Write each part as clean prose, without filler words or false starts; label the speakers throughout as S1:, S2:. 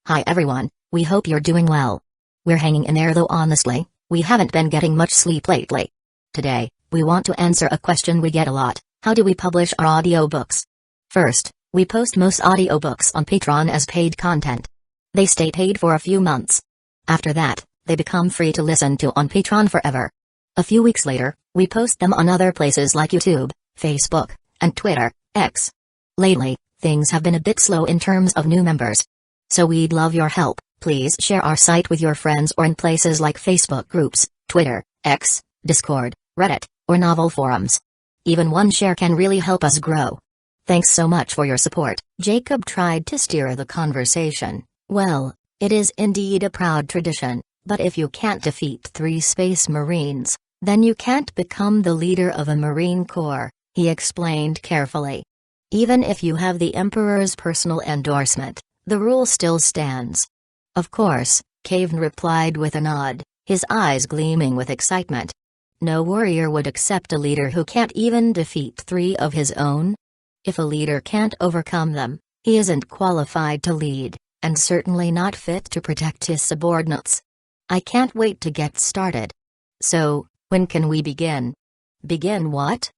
S1: Hi everyone, we hope you're doing well. We're hanging in there though honestly, we haven't been getting much sleep lately. Today, we want to answer a question we get a lot: how do we publish our audiobooks? First, we post most audiobooks on Patreon as paid content. They stay paid for a few months. After that, they become free to listen to on Patreon forever. A few weeks later, we post them on other places like YouTube, Facebook, and Twitter, X. Lately, things have been a bit slow in terms of new members. So we'd love your help. Please share our site with your friends or in places like Facebook groups, Twitter, X, Discord, Reddit, or novel forums. Even one share can really help us grow. Thanks so much for your support. Jacob tried to steer the conversation. Well, it is indeed a proud tradition, but if you can't defeat 3 Space Marines, then you can't become the leader of a Marine Corps, he explained carefully. Even if you have the Emperor's personal endorsement, the rule still stands. Of course, Kayvaan replied with a nod, his eyes gleaming with excitement. No warrior would accept a leader who can't even defeat 3 of his own. If a leader can't overcome them, he isn't qualified to lead, and certainly not fit to protect his subordinates. I can't wait to get started. So, when can we begin? Begin what?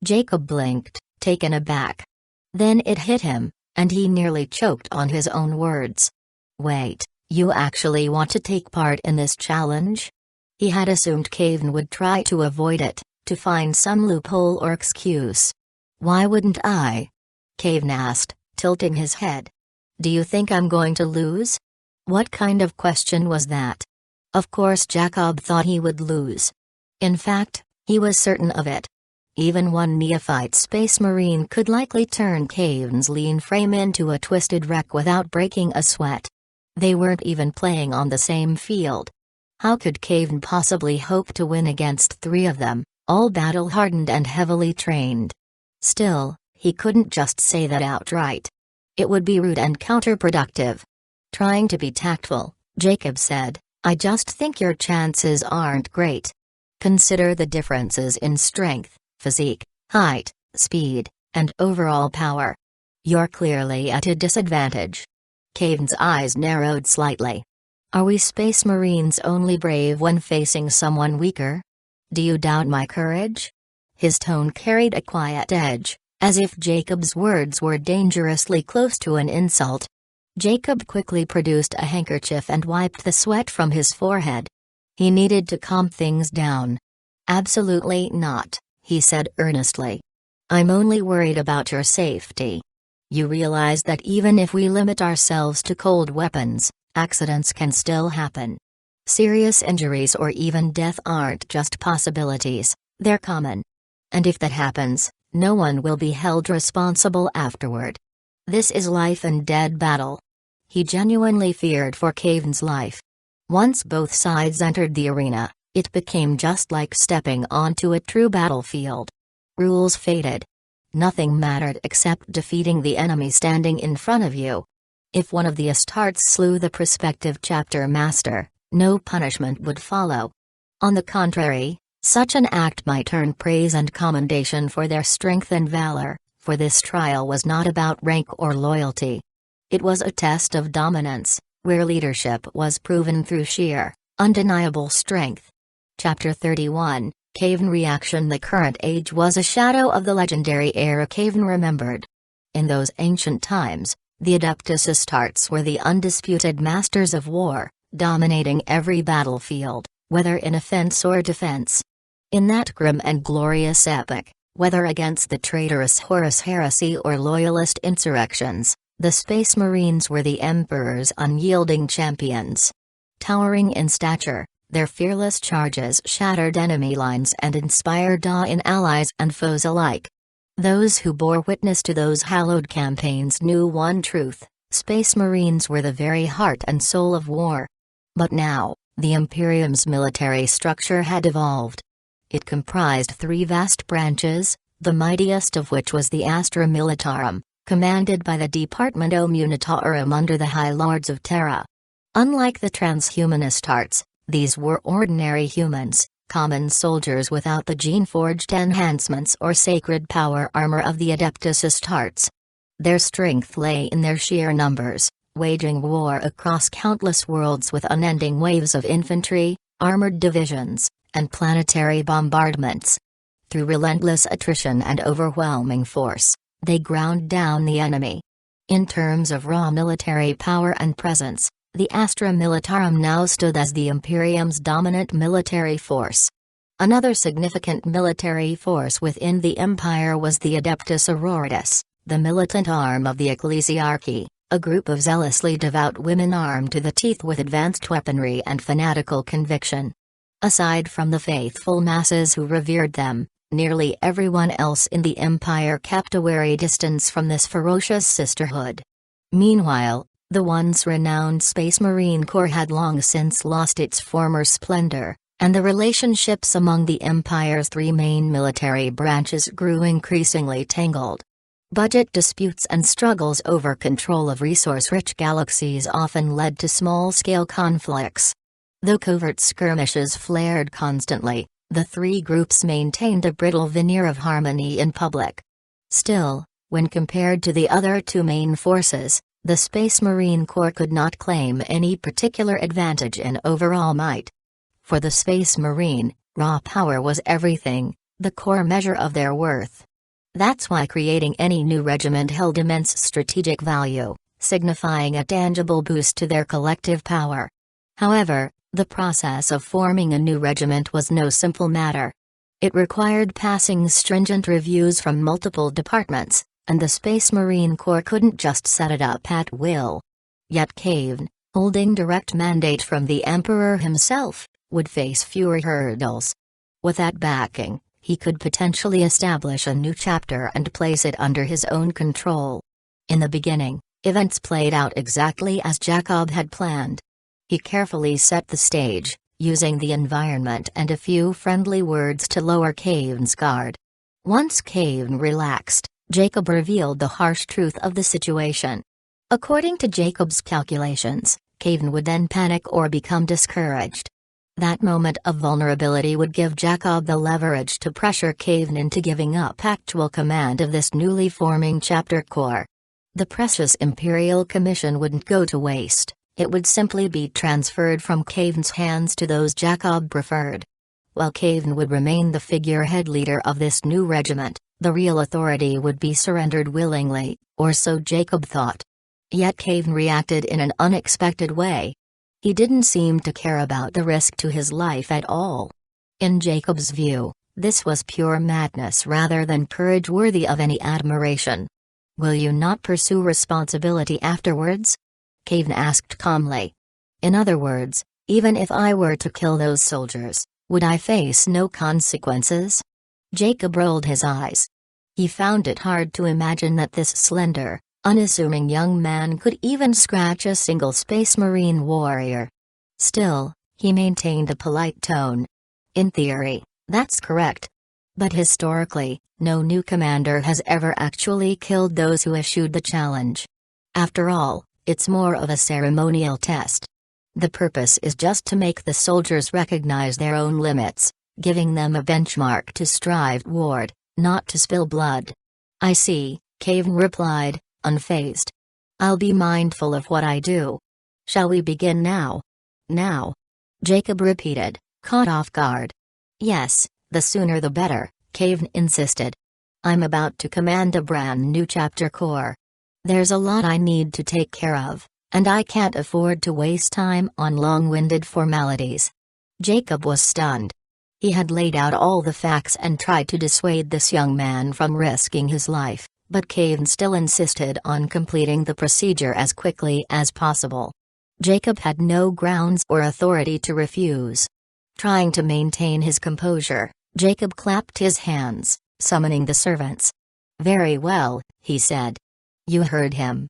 S1: Jacob blinked, taken aback. Then it hit him, and he nearly choked on his own words. Wait, you actually want to take part in this challenge? He had assumed Kayvaan would try to avoid it, to find some loophole or excuse. Why wouldn't I? Kayvaan asked, tilting his head. Do you think I'm going to lose? What kind of question was that? Of course Jacob thought he would lose. In fact, he was certain of it. Even one neophyte Space Marine could likely turn Kayvaan's lean frame into a twisted wreck without breaking a sweat. They weren't even playing on the same field. How could Kayvaan possibly hope to win against 3 of them, all battle-hardened and heavily trained? Still, he couldn't just say that outright. It would be rude and counterproductive. Trying to be tactful, Jacob said, I just think your chances aren't great. Consider the differences in strength, physique, height, speed, and overall power. You're clearly at a disadvantage. Kayvaan's eyes narrowed slightly. Are we Space Marines only brave when facing someone weaker? Do you doubt my courage? His tone carried a quiet edge, as if Jacob's words were dangerously close to an insult. Jacob quickly produced a handkerchief and wiped the sweat from his forehead. He needed to calm things down. Absolutely not, he said earnestly. I'm only worried about your safety. You realize that even if we limit ourselves to cold weapons, accidents can still happen. Serious injuries or even death aren't just possibilities, they're common. And if that happens, no one will be held responsible afterward. This is life and death battle. He genuinely feared for Kayvaan's life. Once both sides entered the arena, it became just like stepping onto a true battlefield. Rules faded. Nothing mattered except defeating the enemy standing in front of you. If one of the Astartes slew the prospective chapter master, no punishment would follow. On the contrary, such an act might earn praise and commendation for their strength and valor, for this trial was not about rank or loyalty. It was a test of dominance, where leadership was proven through sheer, undeniable strength. Chapter 31, Kayvaan Reaction. The current age was a shadow of the legendary era Kayvaan remembered. In those ancient times, the Adeptus Astartes were the undisputed masters of war, dominating every battlefield, whether in offense or defense. In that grim and glorious epic, whether against the traitorous Horus heresy or loyalist insurrections, the Space Marines were the Emperor's unyielding champions. Towering in stature, their fearless charges shattered enemy lines and inspired awe in allies and foes alike. Those who bore witness to those hallowed campaigns knew one truth: Space Marines were the very heart and soul of war. But now, the Imperium's military structure had evolved. It comprised 3 vast branches, the mightiest of which was the Astra Militarum, commanded by the Departamento Munitorum under the High Lords of Terra. Unlike the transhumanist Astartes, these were ordinary humans, common soldiers without the gene-forged enhancements or sacred power armor of the Adeptus Astartes. Their strength lay in their sheer numbers, waging war across countless worlds with unending waves of infantry, armored divisions, and planetary bombardments. Through relentless attrition and overwhelming force, they ground down the enemy. In terms of raw military power and presence, the Astra Militarum now stood as the Imperium's dominant military force. Another significant military force within the Empire was the Adeptus Sororitas, the militant arm of the Ecclesiarchy, a group of zealously devout women armed to the teeth with advanced weaponry and fanatical conviction. Aside from the faithful masses who revered them, nearly everyone else in the Empire kept a wary distance from this ferocious sisterhood. Meanwhile, the once renowned Space Marine Corps had long since lost its former splendor, and the relationships among the Empire's three main military branches grew increasingly tangled. Budget disputes and struggles over control of resource-rich galaxies often led to small-scale conflicts. Though covert skirmishes flared constantly, the three groups maintained a brittle veneer of harmony in public. Still, when compared to the other two main forces, the Space Marine Corps could not claim any particular advantage in overall might. For the Space Marine, raw power was everything, the core measure of their worth. That's why creating any new regiment held immense strategic value, signifying a tangible boost to their collective power. However, the process of forming a new regiment was no simple matter. It required passing stringent reviews from multiple departments, and the Space Marine Corps couldn't just set it up at will. Yet Kayvaan, holding direct mandate from the Emperor himself, would face fewer hurdles. With that backing, he could potentially establish a new chapter and place it under his own control. In the beginning, events played out exactly as Jacob had planned. He carefully set the stage, using the environment and a few friendly words to lower Kayvaan's guard. Once Kayvaan relaxed, Jacob revealed the harsh truth of the situation. According to Jacob's calculations, Kayvaan would then panic or become discouraged. That moment of vulnerability would give Jacob the leverage to pressure Kayvaan into giving up actual command of this newly forming chapter corps. The precious Imperial Commission wouldn't go to waste. It would simply be transferred from Kayvaan's hands to those Jacob preferred. While Kayvaan would remain the figurehead leader of this new regiment, the real authority would be surrendered willingly, or so Jacob thought. Yet Kayvaan reacted in an unexpected way. He didn't seem to care about the risk to his life at all. In Jacob's view, this was pure madness rather than courage worthy of any admiration. "Will you not pursue responsibility afterwards?" Kayvaan asked calmly. "In other words, even if I were to kill those soldiers, would I face no consequences?" Jacob rolled his eyes. He found it hard to imagine that this slender, unassuming young man could even scratch a single Space Marine warrior. Still, he maintained a polite tone. "In theory, that's correct. But historically, no new commander has ever actually killed those who issued the challenge. After all, it's more of a ceremonial test. The purpose is just to make the soldiers recognize their own limits, giving them a benchmark to strive toward, not to spill blood." "I see," Kayvaan replied, unfazed. "I'll be mindful of what I do. Shall we begin now?" "Now?" Jacob repeated, caught off guard. "Yes, the sooner the better," Kayvaan insisted. "I'm about to command a brand new chapter corps. There's a lot I need to take care of, and I can't afford to waste time on long-winded formalities." Jacob was stunned. He had laid out all the facts and tried to dissuade this young man from risking his life, but Kayvaan still insisted on completing the procedure as quickly as possible. Jacob had no grounds or authority to refuse. Trying to maintain his composure, Jacob clapped his hands, summoning the servants. "Very well," he said. "You heard him.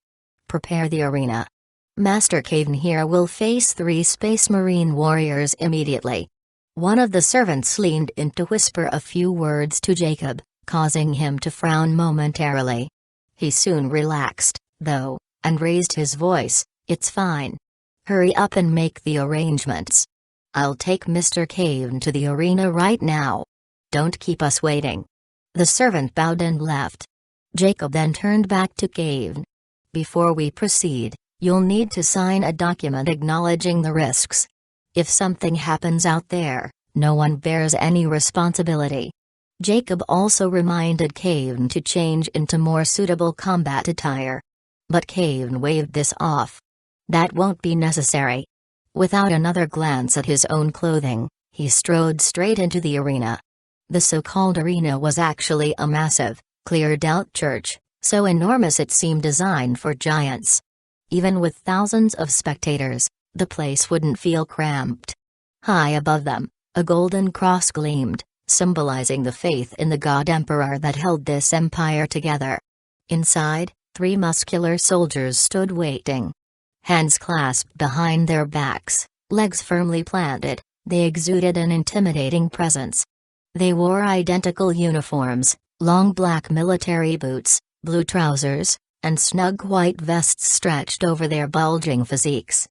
S1: Prepare the arena. Master Kayvaan here will face 3 Space Marine warriors immediately." One of the servants leaned in to whisper a few words to Jacob, causing him to frown momentarily. He soon relaxed, though, and raised his voice. "It's fine. Hurry up and make the arrangements. I'll take Mr. Kayvaan to the arena right now. Don't keep us waiting." The servant bowed and left. Jacob then turned back to Kayvaan. "Before we proceed, You'll need to sign a document acknowledging the risks. If something happens out there, no one bears any responsibility. Jacob also reminded Kayvaan to change into more suitable combat attire. But Kayvaan waved this off. That won't be necessary. Without another glance at his own clothing, he strode straight into the arena. The so-called arena was actually a massive, cleared-out church, so enormous it seemed designed for giants. Even with thousands of spectators, the place wouldn't feel cramped. High above them, a golden cross gleamed, symbolizing the faith in the God Emperor that held this empire together. Inside, 3 muscular soldiers stood waiting. Hands clasped behind their backs, legs firmly planted, they exuded an intimidating presence. They wore identical uniforms, long black military boots, blue trousers, and snug white vests stretched over their bulging physiques.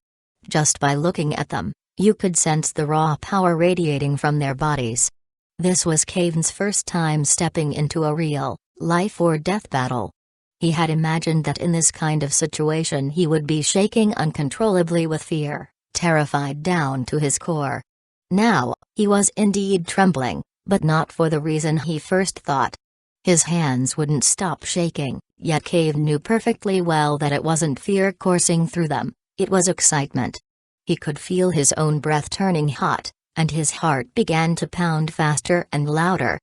S1: Just by looking at them, you could sense the raw power radiating from their bodies. This was Kayvaan's first time stepping into a real, life-or-death battle. He had imagined that in this kind of situation he would be shaking uncontrollably with fear, terrified down to his core. Now, he was indeed trembling, but not for the reason he first thought. His hands wouldn't stop shaking, yet Kayvaan knew perfectly well that it wasn't fear coursing through them, it was excitement. He could feel his own breath turning hot, and his heart began to pound faster and louder.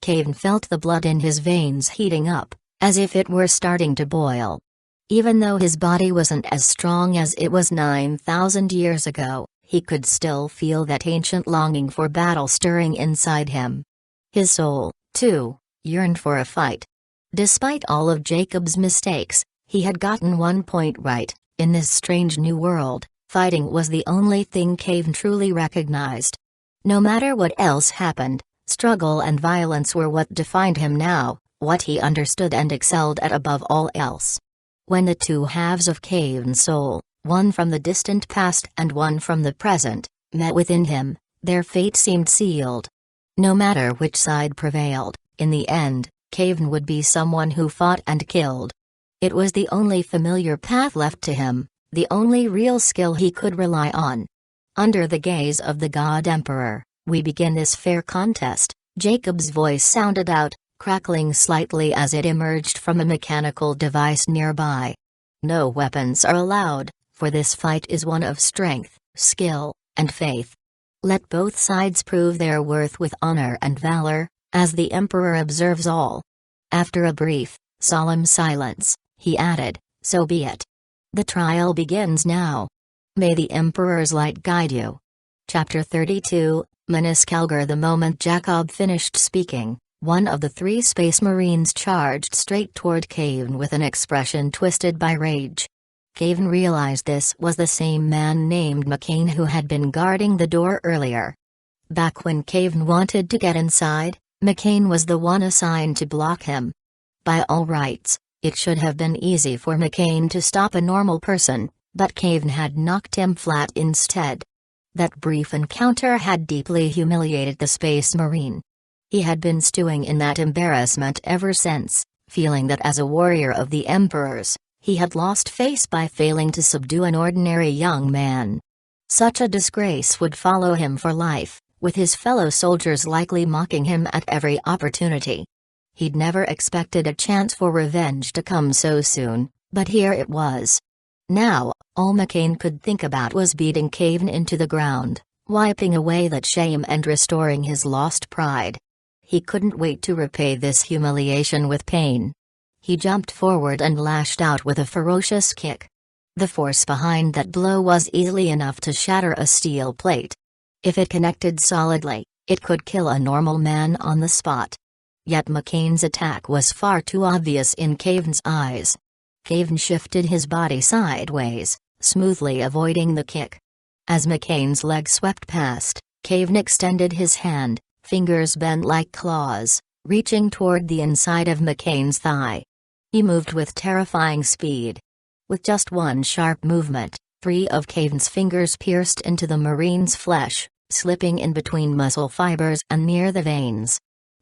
S1: Kayvaan felt the blood in his veins heating up, as if it were starting to boil. Even though his body wasn't as strong as it was 9,000 years ago, he could still feel that ancient longing for battle stirring inside him. His soul, too, yearned for a fight. Despite all of Jacob's mistakes, he had gotten one point right. In this strange new world, fighting was the only thing Kayvaan truly recognized. No matter what else happened, struggle and violence were what defined him now, what he understood and excelled at above all else. When the two halves of Kayvaan's soul, one from the distant past and one from the present, met within him, their fate seemed sealed. No matter which side prevailed, in the end, Kayvaan would be someone who fought and killed. It was the only familiar path left to him, the only real skill he could rely on. Under the gaze of the God Emperor, we begin this fair contest, Jacob's voice sounded out, crackling slightly as it emerged from a mechanical device nearby. No weapons are allowed, for this fight is one of strength, skill, and faith. Let both sides prove their worth with honor and valor, as the Emperor observes all. After a brief, solemn silence, he added, "So be it. The trial begins now. May the Emperor's light guide you." Chapter 32, Maniscalgar. The moment Jacob finished speaking, one of the 3 Space Marines charged straight toward Kayvaan with an expression twisted by rage. Kayvaan realized this was the same man named McCain who had been guarding the door earlier. Back when Kayvaan wanted to get inside, McCain was the one assigned to block him. By all rights, it should have been easy for McCain to stop a normal person, but Kayvaan had knocked him flat instead. That brief encounter had deeply humiliated the Space Marine. He had been stewing in that embarrassment ever since, feeling that as a warrior of the Emperor's, he had lost face by failing to subdue an ordinary young man. Such a disgrace would follow him for life, with his fellow soldiers likely mocking him at every opportunity. He'd never expected a chance for revenge to come so soon, but here it was. Now, all McCain could think about was beating Kayvaan into the ground, wiping away that shame and restoring his lost pride. He couldn't wait to repay this humiliation with pain. He jumped forward and lashed out with a ferocious kick. The force behind that blow was easily enough to shatter a steel plate. If it connected solidly, it could kill a normal man on the spot. Yet McCain's attack was far too obvious in Kayvaan's eyes. Kayvaan shifted his body sideways, smoothly avoiding the kick. As McCain's leg swept past, Kayvaan extended his hand, fingers bent like claws, reaching toward the inside of McCain's thigh. He moved with terrifying speed. With just one sharp movement, 3 of Kayvaan's fingers pierced into the Marine's flesh, slipping in between muscle fibers and near the veins.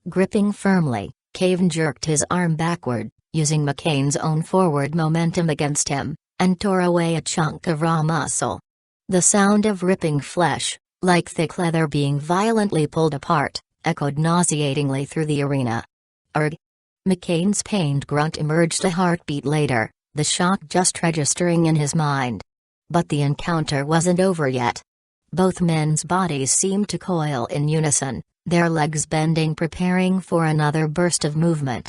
S1: Gripping firmly, Kayvaan jerked his arm backward, using McCain's own forward momentum against him, and tore away a chunk of raw muscle. The sound of ripping flesh, like thick leather being violently pulled apart, echoed nauseatingly through the arena. "Urgh!" McCain's pained grunt emerged a heartbeat later, the shock just registering in his mind. But the encounter wasn't over yet. Both men's bodies seemed to coil in unison, their legs bending, preparing for another burst of movement.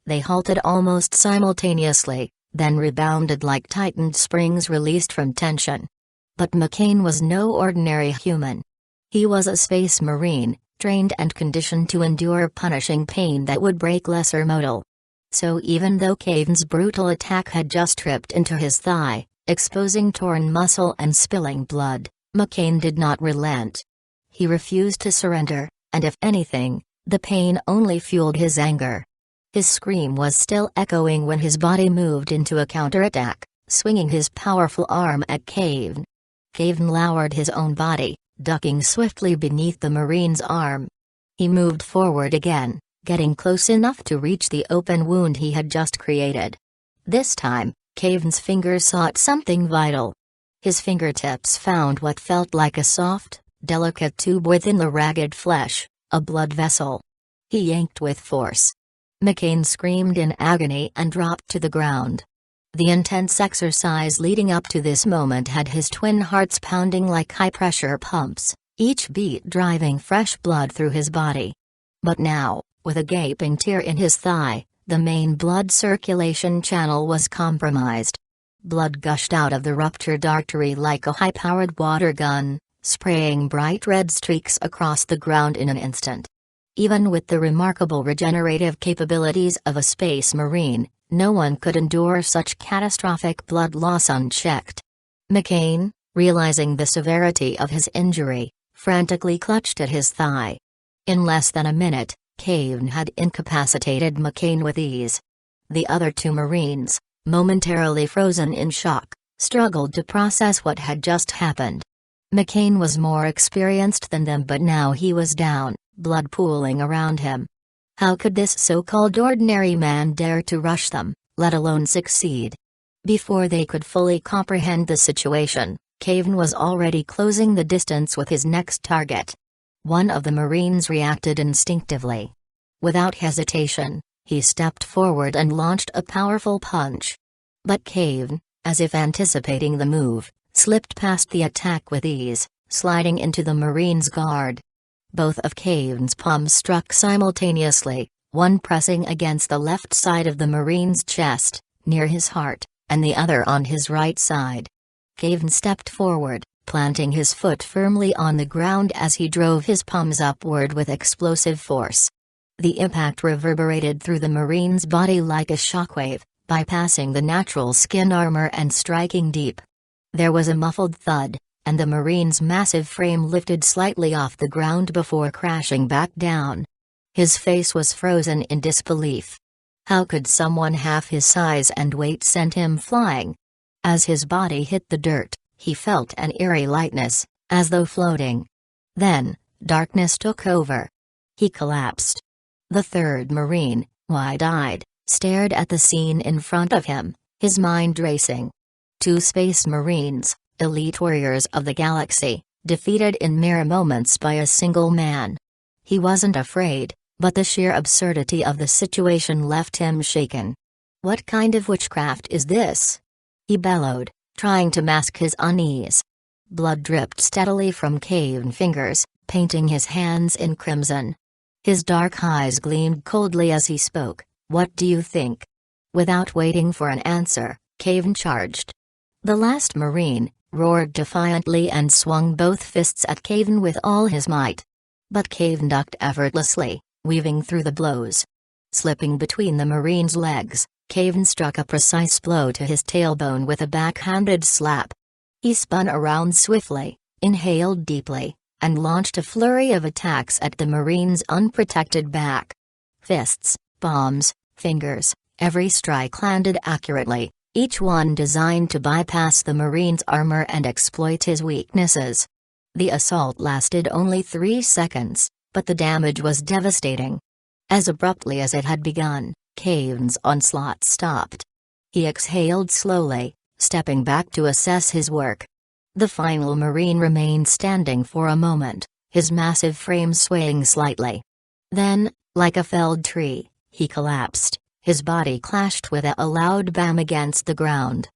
S1: They halted almost simultaneously, then rebounded like tightened springs released from tension. But McCain was no ordinary human. He was a space marine, trained and conditioned to endure punishing pain that would break lesser mortal. So even though Kayvaan's brutal attack had just tripped into his thigh, exposing torn muscle and spilling blood, McCain did not relent. He refused to surrender, and if anything, the pain only fueled his anger. His scream was still echoing when his body moved into a counterattack, swinging his powerful arm at Kayvaan. Kayvaan lowered his own body, ducking swiftly beneath the Marine's arm. He moved forward again, getting close enough to reach the open wound he had just created. This time, Kayvaan's fingers sought something vital. His fingertips found what felt like a soft, delicate tube within the ragged flesh, a blood vessel. He yanked with force. McCain screamed in agony and dropped to the ground. The intense exercise leading up to this moment had his twin hearts pounding like high-pressure pumps, each beat driving fresh blood through his body. But now, with a gaping tear in his thigh, the main blood circulation channel was compromised. Blood gushed out of the ruptured artery like a high-powered water gun, spraying bright red streaks across the ground in an instant. Even with the remarkable regenerative capabilities of a space marine, no one could endure such catastrophic blood loss unchecked. McCain, realizing the severity of his injury, frantically clutched at his thigh. In less than a minute, Kayvaan had incapacitated McCain with ease. The other two Marines, momentarily frozen in shock, struggled to process what had just happened. McCain was more experienced than them, but now he was down, blood pooling around him. How could this so-called ordinary man dare to rush them, let alone succeed? Before they could fully comprehend the situation, Kayvaan was already closing the distance with his next target. One of the Marines reacted instinctively. Without hesitation, he stepped forward and launched a powerful punch. But Kayvaan, as if anticipating the move, slipped past the attack with ease, sliding into the Marine's guard. Both of Kayvaan's palms struck simultaneously, one pressing against the left side of the Marine's chest, near his heart, and the other on his right side. Kayvaan stepped forward, planting his foot firmly on the ground as he drove his palms upward with explosive force. The impact reverberated through the Marine's body like a shockwave, bypassing the natural skin armor and striking deep. There was a muffled thud, and the Marine's massive frame lifted slightly off the ground before crashing back down. His face was frozen in disbelief. How could someone half his size and weight send him flying? As his body hit the dirt, he felt an eerie lightness, as though floating. Then, darkness took over. He collapsed. The third Marine, wide-eyed, stared at the scene in front of him, his mind racing. Two Space Marines, elite warriors of the galaxy, defeated in mere moments by a single man. He wasn't afraid, but the sheer absurdity of the situation left him shaken. "What kind of witchcraft is this?" he bellowed, trying to mask his unease. Blood dripped steadily from Kayvaan's fingers, painting his hands in crimson. His dark eyes gleamed coldly as he spoke. "What do you think?" Without waiting for an answer, Kayvaan charged. The last Marine roared defiantly and swung both fists at Kayvaan with all his might. But Kayvaan ducked effortlessly, weaving through the blows. Slipping between the Marine's legs, Kayvaan struck a precise blow to his tailbone with a backhanded slap. He spun around swiftly, inhaled deeply, and launched a flurry of attacks at the Marine's unprotected back. Fists, palms, fingers, every strike landed accurately, each one designed to bypass the Marine's armor and exploit his weaknesses. The assault lasted only 3 seconds, but the damage was devastating. As abruptly as it had begun, Kayvaan's onslaught stopped. He exhaled slowly, stepping back to assess his work. The final Marine remained standing for a moment, his massive frame swaying slightly. Then, like a felled tree, he collapsed, his body clashed with a loud bang against the ground.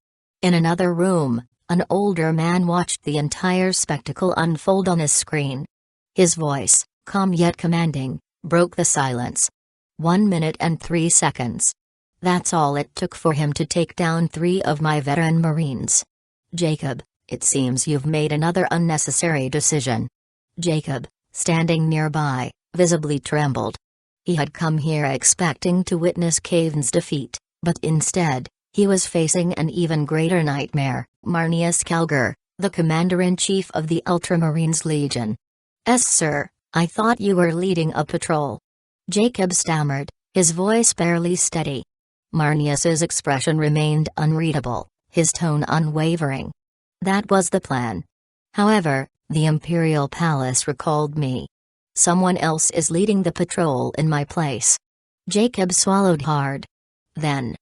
S1: In another room, an older man watched the entire spectacle unfold on his screen. His voice, calm yet commanding, broke the silence. 1 minute and 3 seconds. That's all it took for him to take down 3 of my veteran Marines. Jacob, it seems you've made another unnecessary decision. Jacob, standing nearby, visibly trembled. He had come here expecting to witness Kayvaan's defeat, but instead, he was facing an even greater nightmare, Marneus Calgar, the Commander-in-Chief of the Ultramarines Legion. Sir, I thought you were leading a patrol. Jacob stammered, his voice barely steady. Marneus's expression remained unreadable, his tone unwavering. That was the plan. However, the Imperial Palace recalled me. Someone else is leading the patrol in my place. Jacob swallowed hard. Then.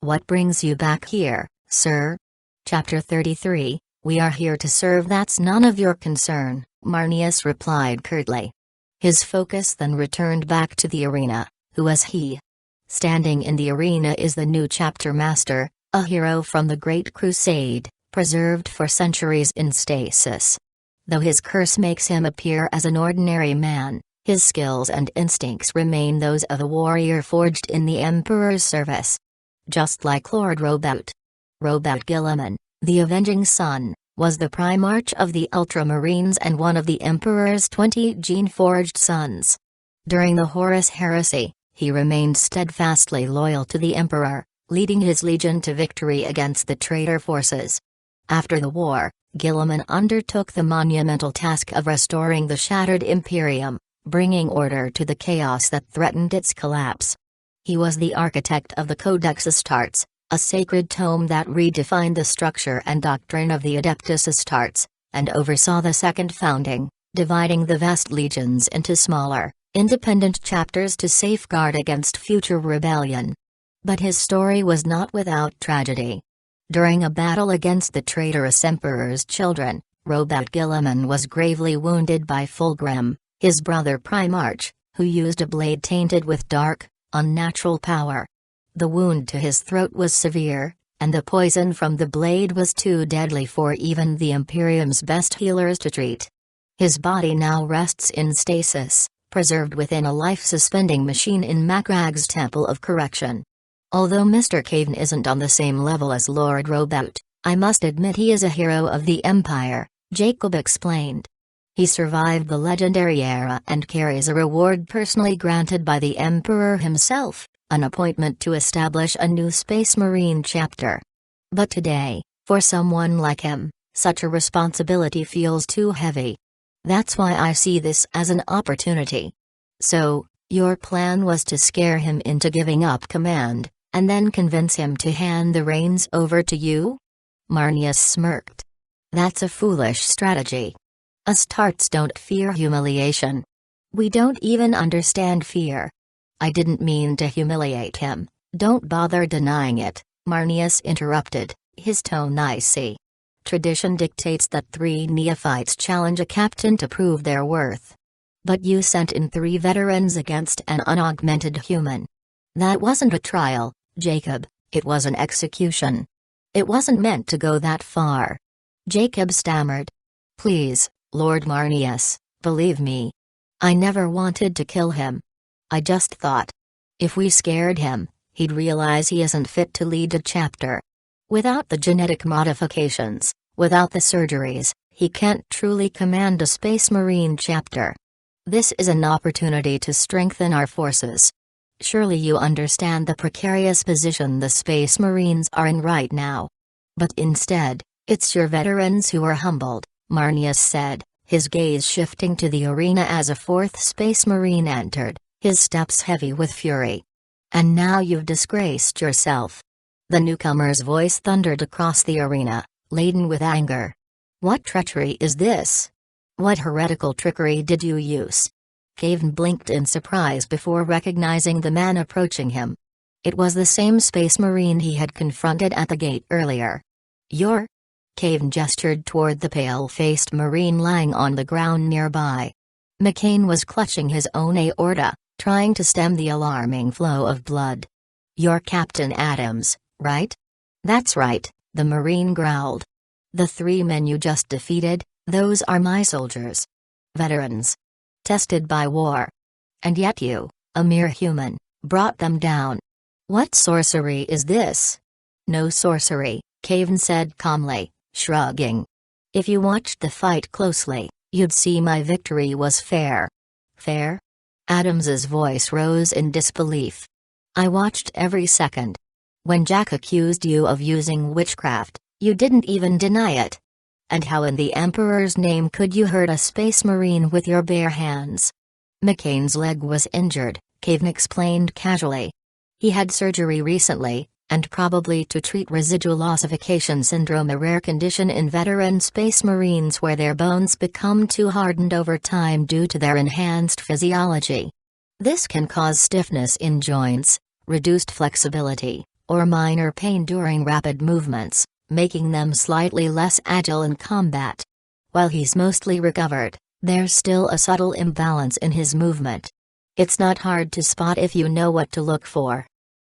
S1: What brings you back here, sir? Chapter 33, We are here to serve. That's none of your concern, Marneus replied curtly. His focus then returned back to the arena. Who was he? Standing in the arena is the new chapter master, a hero from the Great Crusade, preserved for centuries in stasis. Though his curse makes him appear as an ordinary man, his skills and instincts remain those of a warrior forged in the Emperor's service. Just like Lord Robout. Robout Guilliman, the Avenging Son, was the Primarch of the Ultramarines and one of the Emperor's 20 gene-forged sons. During the Horus Heresy, he remained steadfastly loyal to the Emperor, leading his legion to victory against the traitor forces. After the war, Guilliman undertook the monumental task of restoring the shattered Imperium, bringing order to the chaos that threatened its collapse. He was the architect of the Codex Astartes, a sacred tome that redefined the structure and doctrine of the Adeptus Astartes, and oversaw the second founding, dividing the vast legions into smaller, independent chapters to safeguard against future rebellion. But his story was not without tragedy. During a battle against the traitorous Emperor's children, Robout Guilliman was gravely wounded by Fulgrim, his brother Primarch, who used a blade tainted with dark, unnatural power. The wound to his throat was severe, and the poison from the blade was too deadly for even the Imperium's best healers to treat. His body now rests in stasis, preserved within a life-suspending machine in Makrag's Temple of Correction. Although Mr. Kayvaan isn't on the same level as Lord Robout, I must admit he is a hero of the Empire, Jacob explained. He survived the legendary era and carries a reward personally granted by the Emperor himself, an appointment to establish a new Space Marine chapter. But today, for someone like him, such a responsibility feels too heavy. That's why I see this as an opportunity. So, your plan was to scare him into giving up command, and then convince him to hand the reins over to you? Marneus smirked. That's a foolish strategy. Astartes don't fear humiliation. We don't even understand fear. I didn't mean to humiliate him, don't bother denying it, Marneus interrupted, his tone icy. Tradition dictates that 3 neophytes challenge a captain to prove their worth. But you sent in 3 veterans against an unaugmented human. That wasn't a trial, Jacob, it was an execution. It wasn't meant to go that far. Jacob stammered. Please, Lord Marneus, believe me. I never wanted to kill him. I just thought. If we scared him, he'd realize he isn't fit to lead a chapter. Without the genetic modifications, without the surgeries, he can't truly command a Space Marine chapter. This is an opportunity to strengthen our forces. Surely you understand the precarious position the Space Marines are in right now. But instead, it's your veterans who are humbled, Marneus said, his gaze shifting to the arena as a 4th Space Marine entered, his steps heavy with fury. And now you've disgraced yourself. The newcomer's voice thundered across the arena, laden with anger. What treachery is this? What heretical trickery did you use? Kayvaan blinked in surprise before recognizing the man approaching him. It was the same Space Marine he had confronted at the gate earlier. You're? Kayvaan gestured toward the pale-faced Marine lying on the ground nearby. McCain was clutching his own aorta, trying to stem the alarming flow of blood. You're Captain Adams, right? That's right, the Marine growled. The 3 men you just defeated, those are my soldiers. Veterans. Tested by war. And yet you, a mere human, brought them down. What sorcery is this? No sorcery, Kayvaan said calmly, shrugging. If you watched the fight closely, you'd see my victory was fair. Fair? Adams's voice rose in disbelief. I watched every second. When Jack accused you of using witchcraft, you didn't even deny it. And how in the Emperor's name could you hurt a Space Marine with your bare hands? McCain's leg was injured, Kayvaan explained casually. He had surgery recently, and probably to treat residual ossification syndrome, a rare condition in veteran Space Marines where their bones become too hardened over time due to their enhanced physiology. This can cause stiffness in joints, reduced flexibility, or minor pain during rapid movements, making them slightly less agile in combat. While he's mostly recovered, there's still a subtle imbalance in his movement. It's not hard to spot if you know what to look for.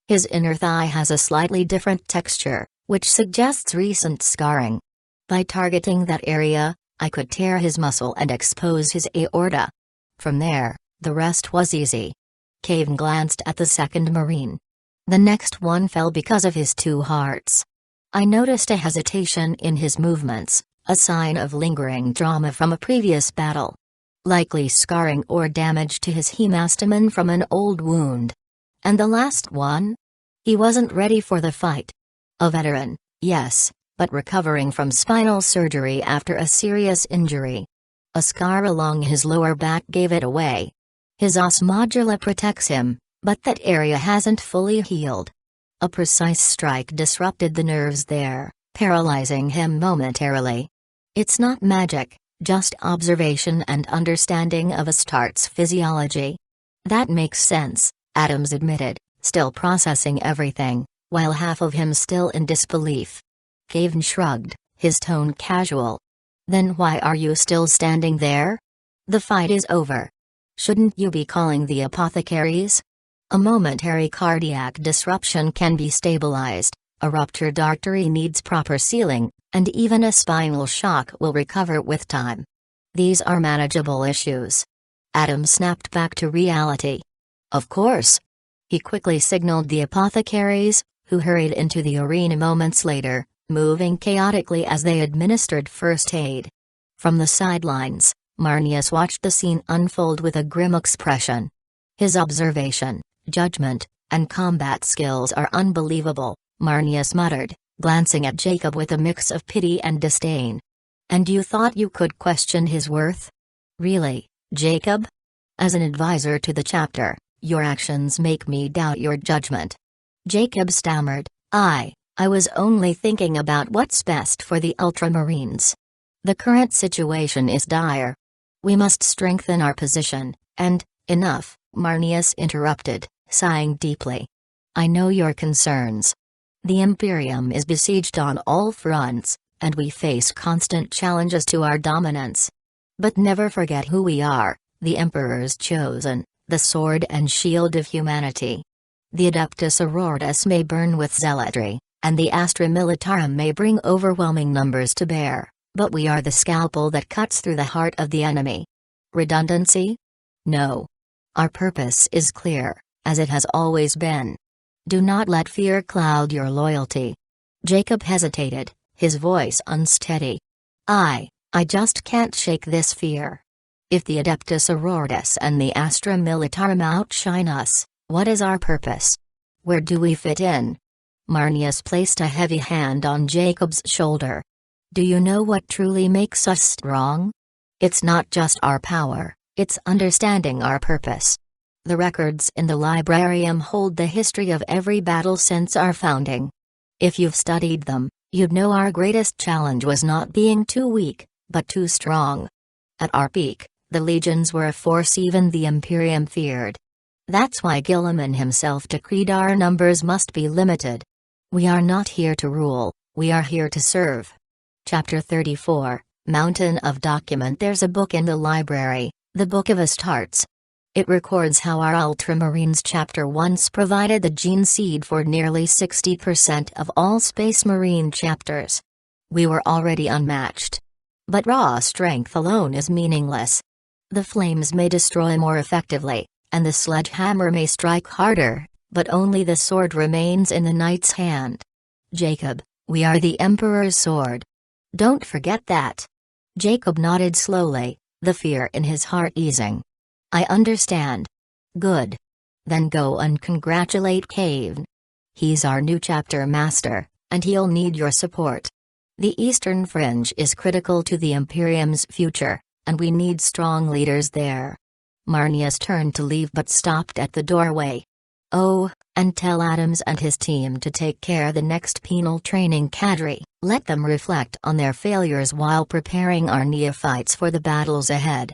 S1: His inner thigh has a slightly different texture, which suggests recent scarring. By targeting that area, I could tear his muscle and expose his aorta. From there, the rest was easy. Kayvaan glanced at the second Marine. The next one fell because of his 2 hearts. I noticed a hesitation in his movements, a sign of lingering trauma from a previous battle. Likely scarring or damage to his hemastamen from an old wound. And the last one? He wasn't ready for the fight. A veteran, yes, but recovering from spinal surgery after a serious injury. A scar along his lower back gave it away. His os modula protects him, but that area hasn't fully healed. A precise strike disrupted the nerves there, paralyzing him momentarily. It's not magic, just observation and understanding of Astarte's physiology. That makes sense, Adams admitted, still processing everything, while half of him still in disbelief. Kayvaan shrugged, his tone casual. Then why are you still standing there? The fight is over. Shouldn't you be calling the apothecaries? A momentary cardiac disruption can be stabilized, a ruptured artery needs proper sealing, and even a spinal shock will recover with time. These are manageable issues. Adam snapped back to reality. Of course. He quickly signaled the apothecaries, who hurried into the arena moments later, moving chaotically as they administered first aid. From the sidelines, Marnius watched the scene unfold with a grim expression. His observation, judgment, and combat skills are unbelievable, Marnius muttered, glancing at Jacob with a mix of pity and disdain. And you thought you could question his worth? Really, Jacob? As an advisor to the chapter, your actions make me doubt your judgment. Jacob stammered, I was only thinking about what's best for the Ultramarines. The current situation is dire. We must strengthen our position, and, enough, Marnius interrupted, sighing deeply. I know your concerns. The Imperium is besieged on all fronts, and we face constant challenges to our dominance. But never forget who we are, the Emperor's chosen, the sword and shield of humanity. The Adeptus Aurortus may burn with zealotry, and the Astra Militarum may bring overwhelming numbers to bear, but we are the scalpel that cuts through the heart of the enemy. Redundancy? No. Our purpose is clear, as it has always been. Do not let fear cloud your loyalty. Jacob hesitated, his voice unsteady. I just can't shake this fear. If the Adeptus Aurortus and the Astra Militarum outshine us, what is our purpose? Where do we fit in? Marnius placed a heavy hand on Jacob's shoulder. Do you know what truly makes us strong? It's not just our power, it's understanding our purpose. The records in the librarium hold the history of every battle since our founding. If you've studied them, you'd know our greatest challenge was not being too weak, but too strong. At our peak, the legions were a force even the Imperium feared. That's why Gilliman himself decreed our numbers must be limited. We are not here to rule, We are here to serve. Chapter 34, Mountain of Document. There's a book in the library, the Book of Astartes. It records how our Ultramarines chapter once provided the gene seed for nearly 60% of all Space Marine chapters. We were already unmatched. But raw strength alone is meaningless. The flames may destroy more effectively, and the sledgehammer may strike harder, but only the sword remains in the knight's hand. Jacob, we are the Emperor's sword. Don't forget that. Jacob nodded slowly, the fear in his heart easing. I understand. Good. Then go and congratulate Kayvaan. He's our new chapter master, and he'll need your support. The Eastern Fringe is critical to the Imperium's future, and we need strong leaders there. Marnius turned to leave but stopped at the doorway. Oh, and tell Adams and his team to take care the next penal training cadre. Let them reflect on their failures while preparing our neophytes for the battles ahead.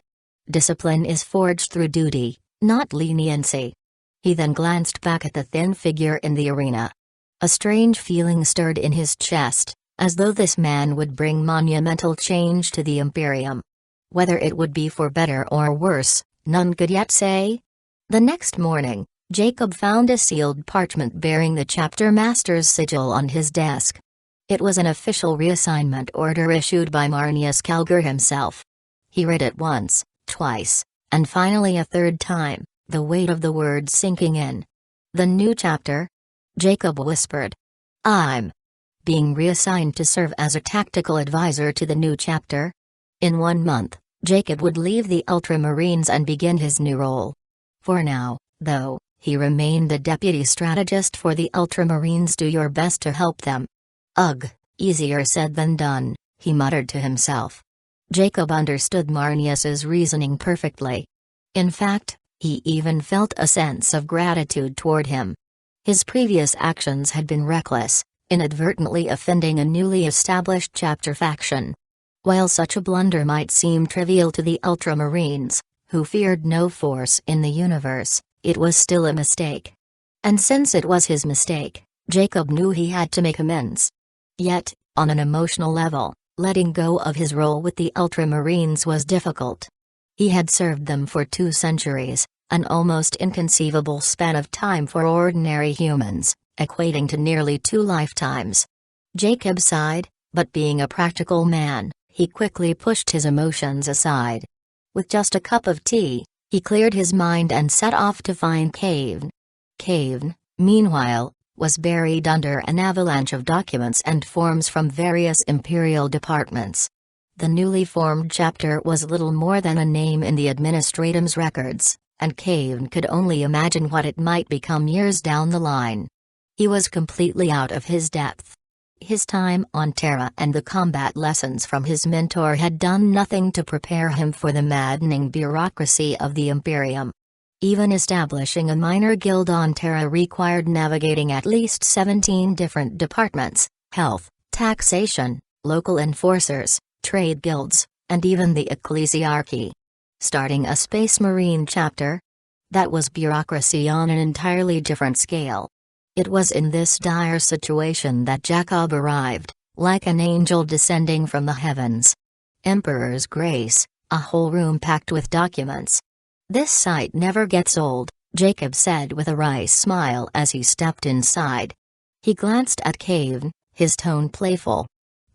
S1: Discipline is forged through duty, not leniency. He then glanced back at the thin figure in the arena. A strange feeling stirred in his chest, as though this man would bring monumental change to the Imperium. Whether it would be for better or worse, none could yet say. The next morning, Jacob found a sealed parchment bearing the chapter master's sigil on his desk. It was an official reassignment order issued by Marnius Calgar himself. He read it once, twice, and finally a third time, the weight of the words sinking in. The new chapter? Jacob whispered. I'm being reassigned to serve as a tactical advisor to the new chapter. In 1 month, Jacob would leave the Ultramarines and begin his new role. For now, though, he remained the deputy strategist for the Ultramarines. Do your best to help them. Ugh, easier said than done, he muttered to himself. Jacob understood Marnius's reasoning perfectly. In fact, he even felt a sense of gratitude toward him. His previous actions had been reckless, inadvertently offending a newly established chapter faction. While such a blunder might seem trivial to the Ultramarines, who feared no force in the universe, it was still a mistake. And since it was his mistake, Jacob knew he had to make amends. Yet, on an emotional level, letting go of his role with the Ultramarines was difficult. He had served them for 2 centuries, an almost inconceivable span of time for ordinary humans, equating to nearly 2 lifetimes. Jacob sighed, but being a practical man, he quickly pushed his emotions aside. With just a cup of tea, he cleared his mind and set off to find Kayvaan. Kayvaan, meanwhile, was buried under an avalanche of documents and forms from various imperial departments. The newly formed chapter was little more than a name in the administratum's records, and Kayvaan could only imagine what it might become years down the line. He was completely out of his depth. His time on Terra and the combat lessons from his mentor had done nothing to prepare him for the maddening bureaucracy of the Imperium. Even establishing a minor guild on Terra required navigating at least 17 different departments: health, taxation, local enforcers, trade guilds, and even the ecclesiarchy. Starting a Space Marine chapter? That was bureaucracy on an entirely different scale. It was in this dire situation that Jacob arrived, like an angel descending from the heavens. Emperor's grace, a whole room packed with documents. This sight never gets old, Jacob said with a wry smile as he stepped inside. He glanced at Kayvaan, his tone playful.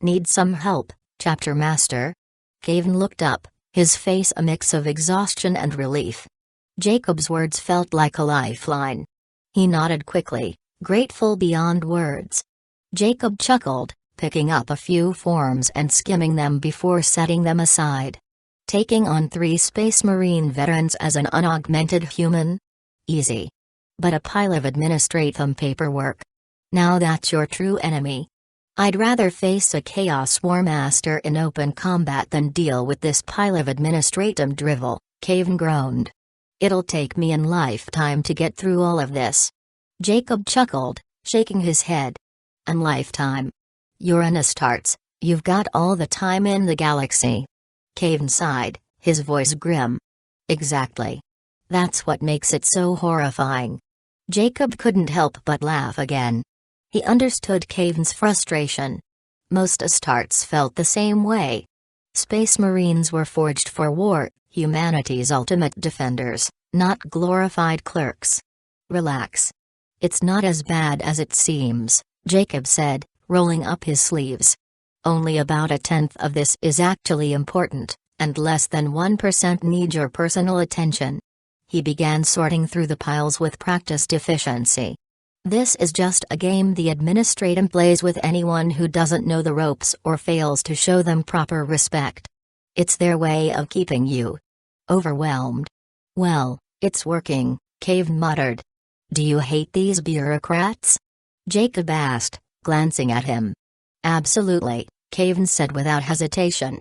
S1: Need some help, chapter master? Kayvaan looked up, his face a mix of exhaustion and relief. Jacob's words felt like a lifeline. He nodded quickly, grateful beyond words. Jacob chuckled, picking up a few forms and skimming them before setting them aside. Taking on 3 Space Marine veterans as an unaugmented human? Easy. But a pile of administratum paperwork. Now that's your true enemy. I'd rather face a Chaos War Master in open combat than deal with this pile of administratum drivel, Kayvaan groaned. It'll take me a lifetime to get through all of this. Jacob chuckled, shaking his head. A lifetime? You're an Astartes, you've got all the time in the galaxy. Kayvaan sighed, his voice grim. Exactly. That's what makes it so horrifying. Jacob couldn't help but laugh again. He understood Kayvaan's frustration. Most Astartes felt the same way. Space Marines were forged for war, humanity's ultimate defenders, not glorified clerks. Relax. It's not as bad as it seems, Jacob said, rolling up his sleeves. Only about a tenth of this is actually important, and less than 1% need your personal attention. He began sorting through the piles with practiced efficiency. This is just a game the administration plays with anyone who doesn't know the ropes or fails to show them proper respect. It's their way of keeping you overwhelmed. Well, it's working, Kayvaan muttered. Do you hate these bureaucrats? Jacob asked, glancing at him. Absolutely, Kayvaan said without hesitation.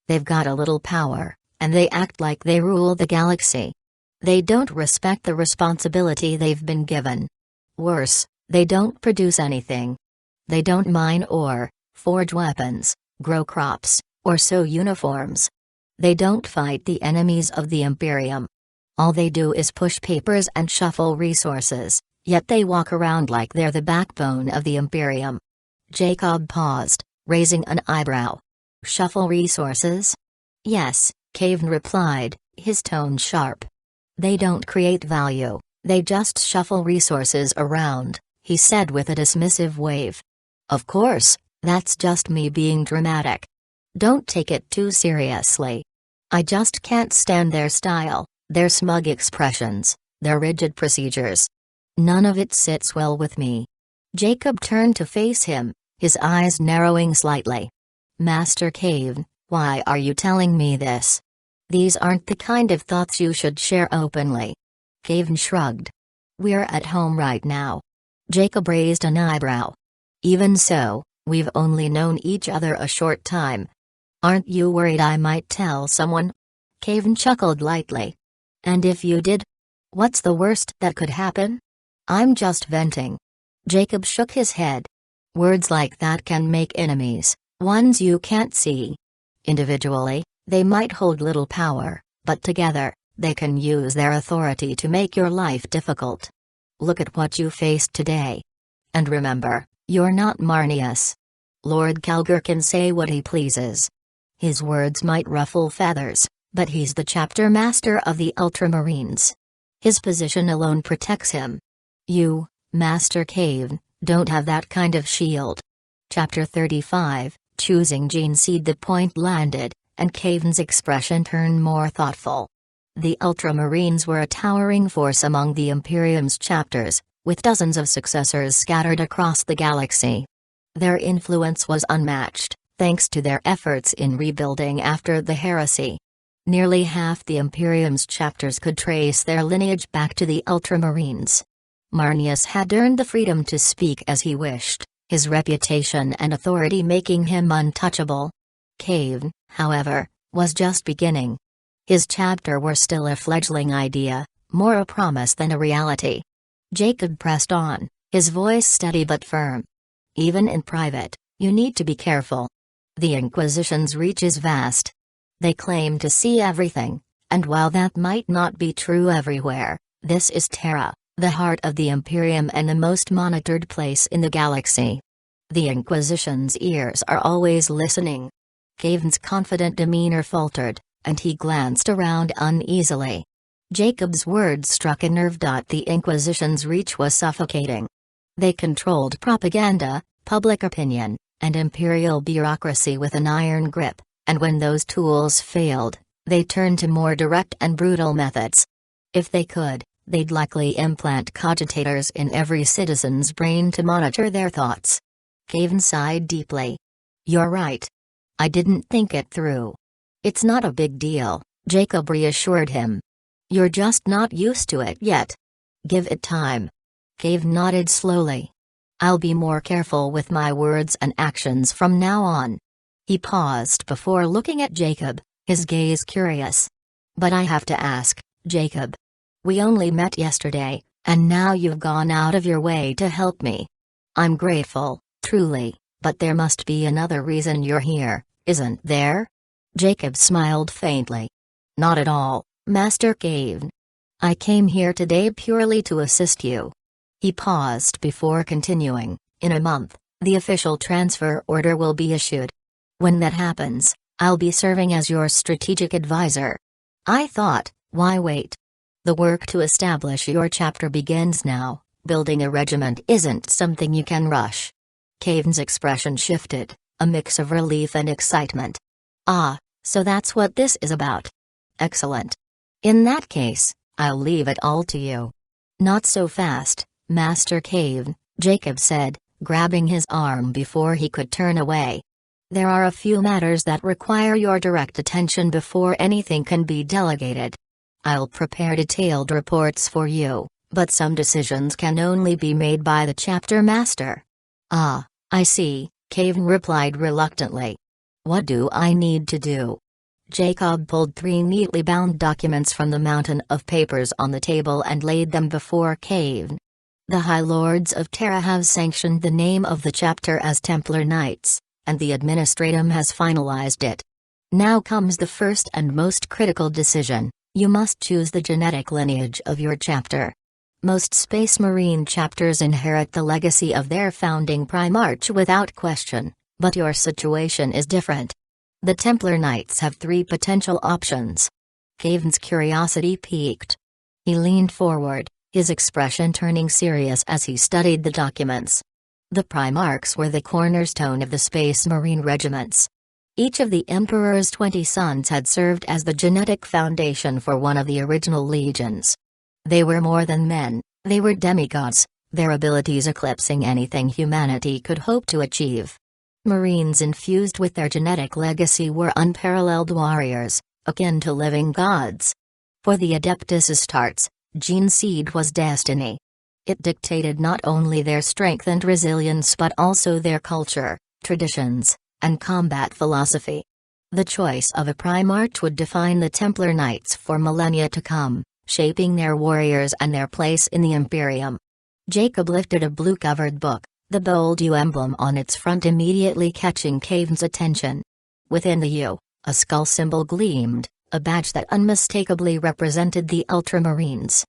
S1: They've got a little power, and they act like they rule the galaxy. They don't respect the responsibility they've been given. Worse, they don't produce anything. They don't mine ore, forge weapons, grow crops, or sew uniforms. They don't fight the enemies of the Imperium. All they do is push papers and shuffle resources, yet they walk around like they're the backbone of the Imperium. Jacob paused, raising an eyebrow. Shuffle resources? Yes, Kayvaan replied, his tone sharp. They don't create value, they just shuffle resources around, he said with a dismissive wave. Of course, that's just me being dramatic. Don't take it too seriously. I just can't stand their style, their smug expressions, their rigid procedures. None of it sits well with me. Jacob turned to face him, his eyes narrowing slightly. Master Kayvaan, why are you telling me this? These aren't the kind of thoughts you should share openly. Kayvaan shrugged. We're at home right now. Jacob raised an eyebrow. Even so, we've only known each other a short time. Aren't you worried I might tell someone? Kayvaan chuckled lightly. And if you did? What's the worst that could happen? I'm just venting. Jacob shook his head. Words like that can make enemies, ones you can't see. Individually, they might hold little power, but together, they can use their authority to make your life difficult. Look at what you faced today. And remember, you're not Marnius. Lord Calgar can say what he pleases. His words might ruffle feathers, but he's the chapter master of the Ultramarines. His position alone protects him. You, Master Kayvaan, don't have that kind of shield. Chapter 35, choosing gene seed. The point landed, and Kayvaan's expression turned more thoughtful. The Ultramarines were a towering force among the Imperium's chapters, with dozens of successors scattered across the galaxy. Their influence was unmatched, thanks to their efforts in rebuilding after the heresy. Nearly half the Imperium's chapters could trace their lineage back to the Ultramarines. Marnius had earned the freedom to speak as he wished, his reputation and authority making him untouchable. Kayvaan, however, was just beginning. His chapter were still a fledgling idea, more a promise than a reality. Jacob pressed on, his voice steady but firm. Even in private, you need to be careful. The Inquisition's reach is vast. They claim to see everything, and while that might not be true everywhere, this is Terra, the heart of the Imperium and the most monitored place in the galaxy. The Inquisition's ears are always listening. Kayvaan's confident demeanor faltered, and he glanced around uneasily. Jacob's words struck a nerve. The Inquisition's reach was suffocating. They controlled propaganda, public opinion, and imperial bureaucracy with an iron grip, and when those tools failed, they turned to more direct and brutal methods. If they could, they'd likely implant cogitators in every citizen's brain to monitor their thoughts. Kayvaan sighed deeply. You're right. I didn't think it through. It's not a big deal, Jacob reassured him. You're just not used to it yet. Give it time. Kayvaan nodded slowly. I'll be more careful with my words and actions from now on. He paused before looking at Jacob, his gaze curious. But I have to ask, Jacob. We only met yesterday, and now you've gone out of your way to help me. I'm grateful, truly, but there must be another reason you're here, isn't there? Jacob smiled faintly. Not at all, Master Kayvaan. I came here today purely to assist you. He paused before continuing. In a month, The official transfer order will be issued. When that happens, I'll be serving as your strategic advisor. I thought, why wait? The work to establish your chapter begins now. Building a regiment isn't something you can rush. Kayvaan's expression shifted, a mix of relief and excitement. Ah, so that's what this is about. Excellent. In that case, I'll leave it all to you. Not so fast, Master Kayvaan, Jacob said, grabbing his arm before he could turn away. There are a few matters that require your direct attention before anything can be delegated. I'll prepare detailed reports for you, but some decisions can only be made by the chapter master. Ah, I see, Kayvaan replied reluctantly. What do I need to do? Jacob pulled 3 neatly bound documents from the mountain of papers on the table and laid them before Kayvaan. The High Lords of Terra have sanctioned the name of the chapter as Templar Knights, and the Administratum has finalized it. Now comes the first and most critical decision: you must choose the genetic lineage of your chapter. Most Space Marine chapters inherit the legacy of their founding Primarch without question, but your situation is different. The Templar Knights have 3 potential options. Kayvaan's curiosity piqued. He leaned forward, his expression turning serious as he studied the documents. The Primarchs were the cornerstone of the Space Marine regiments. Each of the Emperor's 20 sons had served as the genetic foundation for one of the original legions. They were more than men, they were demigods, their abilities eclipsing anything humanity could hope to achieve. Marines infused with their genetic legacy were unparalleled warriors, akin to living gods. For the Adeptus Astartes, gene seed was destiny. It dictated not only their strength and resilience but also their culture, traditions, and combat philosophy. The choice of a Primarch would define the Templar Knights for millennia to come, shaping their warriors and their place in the Imperium. Jacob lifted a blue-covered book, the bold U emblem on its front immediately catching Kayvaan's attention. Within the U, a skull symbol gleamed, a badge that unmistakably represented the Ultramarines.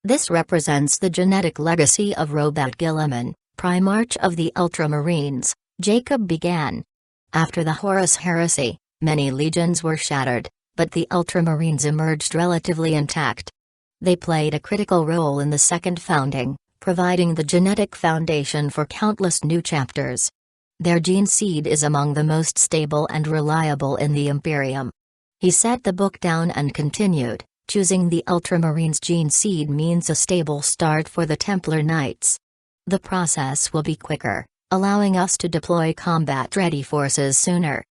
S1: This represents the genetic legacy of Robat Guilliman, Primarch of the Ultramarines, Jacob began. After the Horus Heresy, many legions were shattered, but the Ultramarines emerged relatively intact. They played a critical role in the Second Founding, providing the genetic foundation for countless new chapters. Their gene seed is among the most stable and reliable in the Imperium. He set the book down and continued. Choosing the Ultramarines' gene seed means a stable start for the Templar Knights. The process will be quicker, allowing us to deploy combat-ready forces sooner.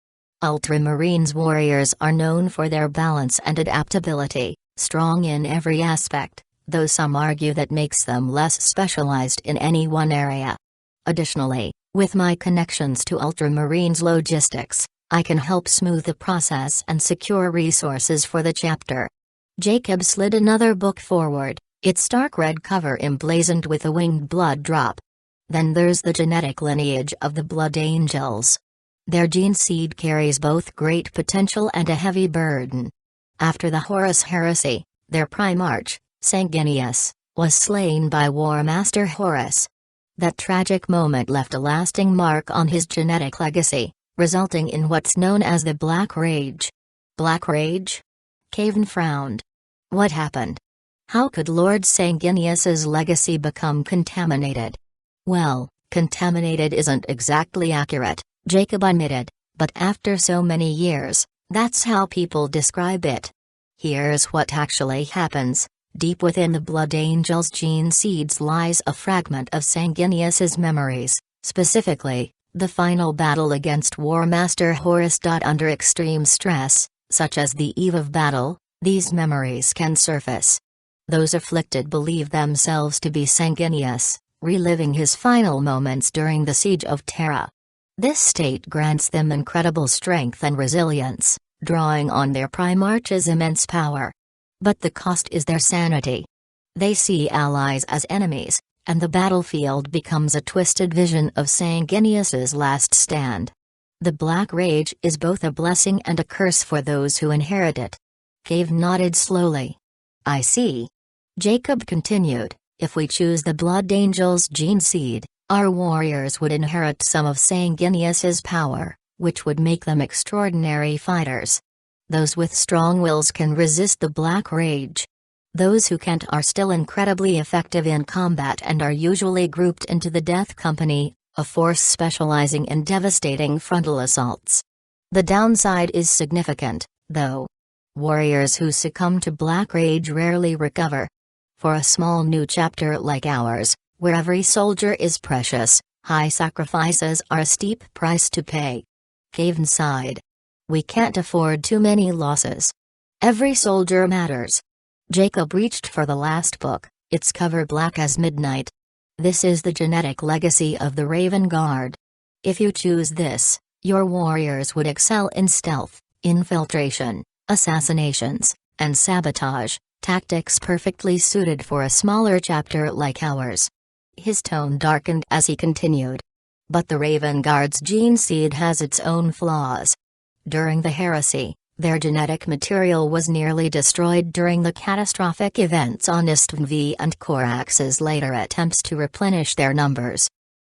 S1: Ultramarines warriors are known for their balance and adaptability, strong in every aspect, though some argue that makes them less specialized in any one area. Additionally, with my connections to Ultramarines logistics, I can help smooth the process and secure resources for the chapter. Jacob slid another book forward, its stark red cover emblazoned with a winged blood drop. Then there's the genetic lineage of the Blood Angels. Their gene seed carries both great potential and a heavy burden. After the Horus Heresy, their Primarch, Sanguinius, was slain by War Master Horus. That tragic moment left a lasting mark on his genetic legacy, resulting in what's known as the Black Rage. Black Rage? Kayvaan frowned. What happened? How could Lord Sanguinius's legacy become contaminated? Well, contaminated isn't exactly accurate, Jacob admitted, but after so many years, that's how people describe it. Here's what actually happens. Deep within the Blood Angel's gene seeds lies a fragment of Sanguinius's memories, specifically, the final battle against War Master Horus. Under extreme stress, such as the eve of battle, these memories can surface. Those afflicted believe themselves to be Sanguinius, reliving his final moments during the Siege of Terra. This state grants them incredible strength and resilience, drawing on their Primarch's immense power. But the cost is their sanity. They see allies as enemies, and the battlefield becomes a twisted vision of Sanguinius's last stand. The Black Rage is both a blessing and a curse for those who inherit it. Kayvaan nodded slowly. I see. Jacob continued, if we choose the Blood Angel's gene seed, Our warriors would inherit some of Sanguinius's power, which would make them extraordinary fighters. Those with strong wills can resist the Black Rage. Those who can't are still incredibly effective in combat and are usually grouped into the Death Company, a force specializing in devastating frontal assaults. The downside is significant, though. Warriors who succumb to Black Rage rarely recover. For a small new chapter like ours, where every soldier is precious, high sacrifices are a steep price to pay. Kayvaan sighed. We can't afford too many losses. Every soldier matters. Jacob reached for the last book, its cover black as midnight. This is the genetic legacy of the Raven Guard. If you choose this, your warriors would excel in stealth, infiltration, assassinations, and sabotage, tactics perfectly suited for a smaller chapter like ours. His tone darkened as he continued. But the Raven Guard's gene seed has its own flaws. During the heresy, their genetic material was nearly destroyed during the catastrophic events on Istvn and Korax's later attempts to replenish their numbers.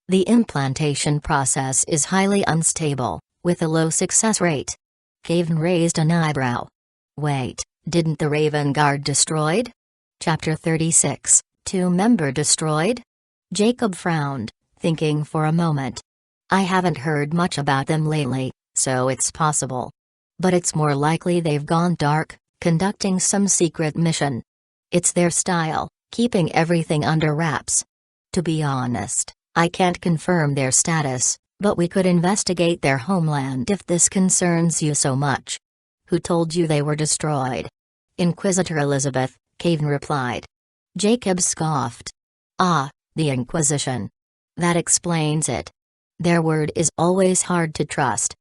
S1: The implantation process is highly unstable, with a low success rate. Kayvaan raised an eyebrow. Wait, didn't the Raven Guard destroyed? Chapter 36, Two-Member destroyed? Jacob frowned, thinking for a moment. I haven't heard much about them lately, so it's possible. But it's more likely they've gone dark, conducting some secret mission. It's their style, keeping everything under wraps. To be honest, I can't confirm their status, but we could investigate their homeland if this concerns you so much. Who told you they were destroyed? Inquisitor Elizabeth, Kayvaan replied. Jacob scoffed. Ah, the Inquisition. That explains it. Their word is always hard to trust.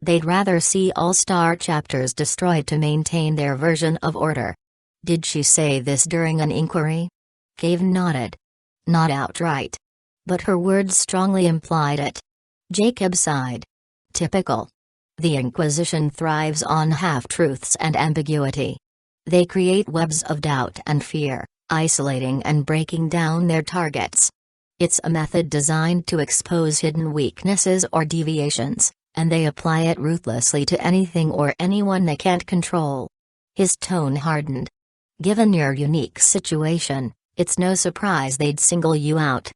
S1: They'd rather see all-star chapters destroyed to maintain their version of order. Did she say this during an inquiry? Kayvaan nodded. Not outright. But her words strongly implied it. Jacob sighed. Typical. The Inquisition thrives on half-truths and ambiguity. They create webs of doubt and fear, isolating and breaking down their targets. It's a method designed to expose hidden weaknesses or deviations, and they apply it ruthlessly to anything or anyone they can't control. His tone hardened. Given your unique situation, it's no surprise they'd single you out.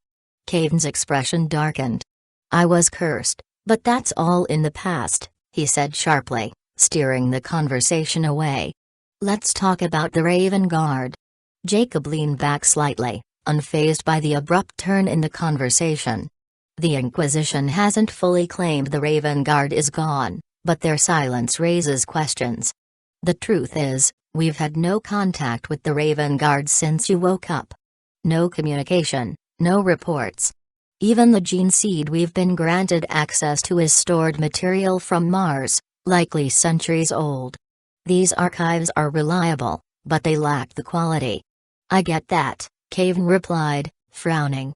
S1: Kayvaan's expression darkened. I was cursed, but that's all in the past, he said sharply, steering the conversation away. Let's talk about the Raven Guard. Jacob leaned back slightly, unfazed by the abrupt turn in the conversation. The Inquisition hasn't fully claimed the Raven Guard is gone, but their silence raises questions. The truth is, we've had no contact with the Raven Guard since you woke up. No communication, no reports. Even the gene seed we've been granted access to is stored material from Mars, likely centuries old. These archives are reliable, but they lack the quality. I get that, Kayvaan replied, frowning.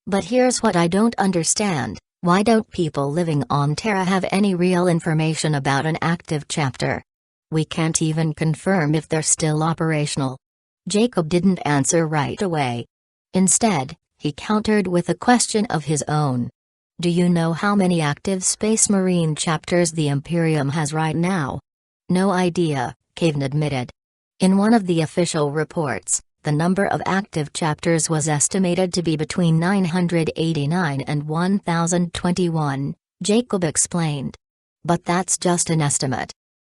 S1: But here's what I don't understand, why don't people living on Terra have any real information about an active chapter? We can't even confirm if they're still operational. Jacob didn't answer right away. Instead, he countered with a question of his own. Do you know how many active Space Marine chapters the Imperium has right now? No idea, Kayvaan admitted. In one of the official reports, the number of active chapters was estimated to be between 989 and 1021, Jacob explained. But that's just an estimate.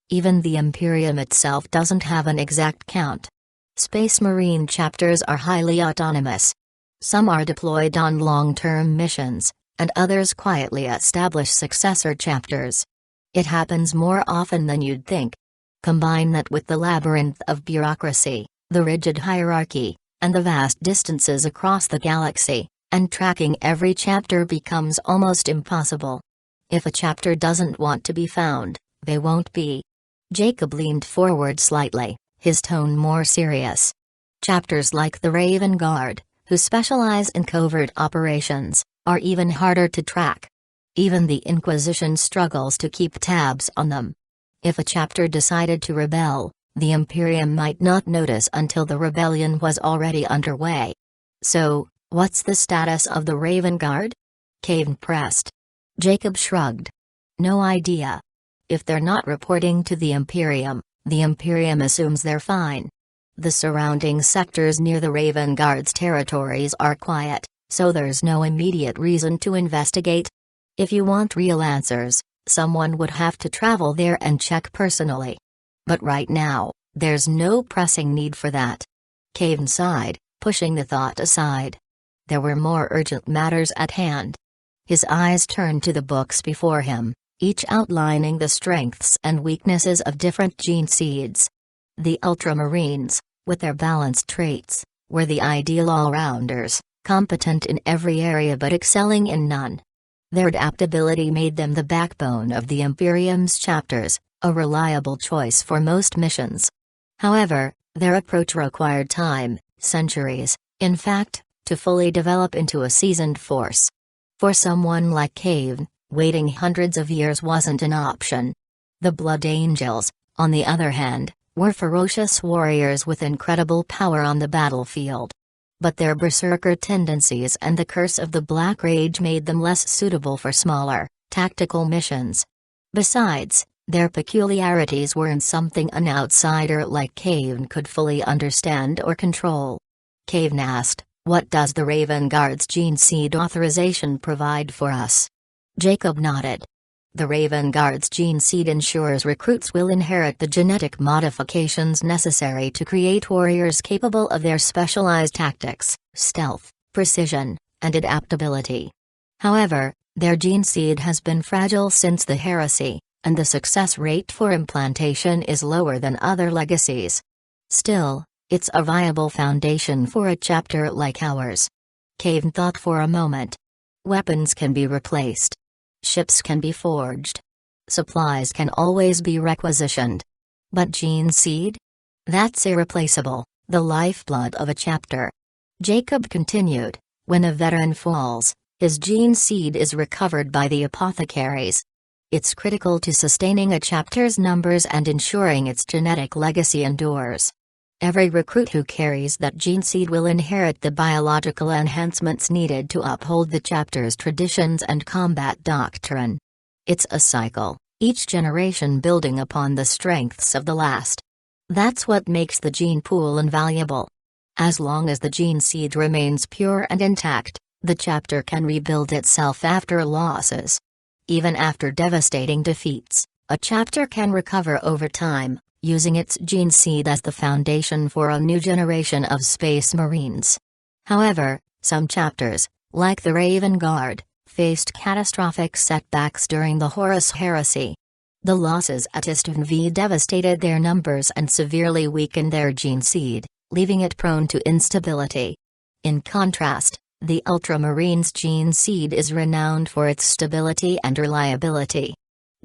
S1: Even the Imperium itself doesn't have an exact count. Space Marine chapters are highly autonomous. Some are deployed on long-term missions, and others quietly establish successor chapters. It happens more often than you'd think. Combine that with the labyrinth of bureaucracy, the rigid hierarchy, and the vast distances across the galaxy, and tracking every chapter becomes almost impossible. If a chapter doesn't want to be found, they won't be. Jacob leaned forward slightly, his tone more serious. Chapters like the Raven Guard, who specialize in covert operations, are even harder to track. Even the Inquisition struggles to keep tabs on them. If a chapter decided to rebel, the Imperium might not notice until the rebellion was already underway. So, what's the status of the Raven Guard? Kayvaan pressed. Jacob shrugged. No idea. If they're not reporting to the Imperium assumes they're fine. The surrounding sectors near the Raven Guard's territories are quiet, so there's no immediate reason to investigate. If you want real answers, someone would have to travel there and check personally. But right now, there's no pressing need for that. Kayvaan sighed, pushing the thought aside. There were more urgent matters at hand. His eyes turned to the books before him, each outlining the strengths and weaknesses of different gene seeds. The Ultramarines, with their balanced traits, were the ideal all-rounders, competent in every area but excelling in none. Their adaptability made them the backbone of the Imperium's chapters, a reliable choice for most missions. However, their approach required time, centuries, in fact, to fully develop into a seasoned force. For someone like Kayvaan, waiting hundreds of years wasn't an option. The Blood Angels, on the other hand, were ferocious warriors with incredible power on the battlefield. But their berserker tendencies and the curse of the Black Rage made them less suitable for smaller, tactical missions. Besides, their peculiarities weren't something an outsider like Kayvaan could fully understand or control. Kayvaan asked, "What does the Raven Guard's gene seed authorization provide for us?" Jacob nodded. The Raven Guard's gene seed ensures recruits will inherit the genetic modifications necessary to create warriors capable of their specialized tactics, stealth, precision, and adaptability. However, their gene seed has been fragile since the heresy, and the success rate for implantation is lower than other legacies. Still, it's a viable foundation for a chapter like ours. Kayvaan thought for a moment. Weapons can be replaced. Ships can be forged. Supplies can always be requisitioned. But gene seed? That's irreplaceable, the lifeblood of a chapter. Jacob continued, when a veteran falls, his gene seed is recovered by the apothecaries. It's critical to sustaining a chapter's numbers and ensuring its genetic legacy endures. Every recruit who carries that gene seed will inherit the biological enhancements needed to uphold the chapter's traditions and combat doctrine. It's a cycle, each generation building upon the strengths of the last. That's what makes the gene pool invaluable. As long as the gene seed remains pure and intact, the chapter can rebuild itself after losses. Even after devastating defeats, a chapter can recover over time, using its gene seed as the foundation for a new generation of Space Marines. However, some chapters, like the Raven Guard, faced catastrophic setbacks during the Horus Heresy. The losses at Isstvan V devastated their numbers and severely weakened their gene seed, leaving it prone to instability. In contrast, the Ultramarines' gene seed is renowned for its stability and reliability.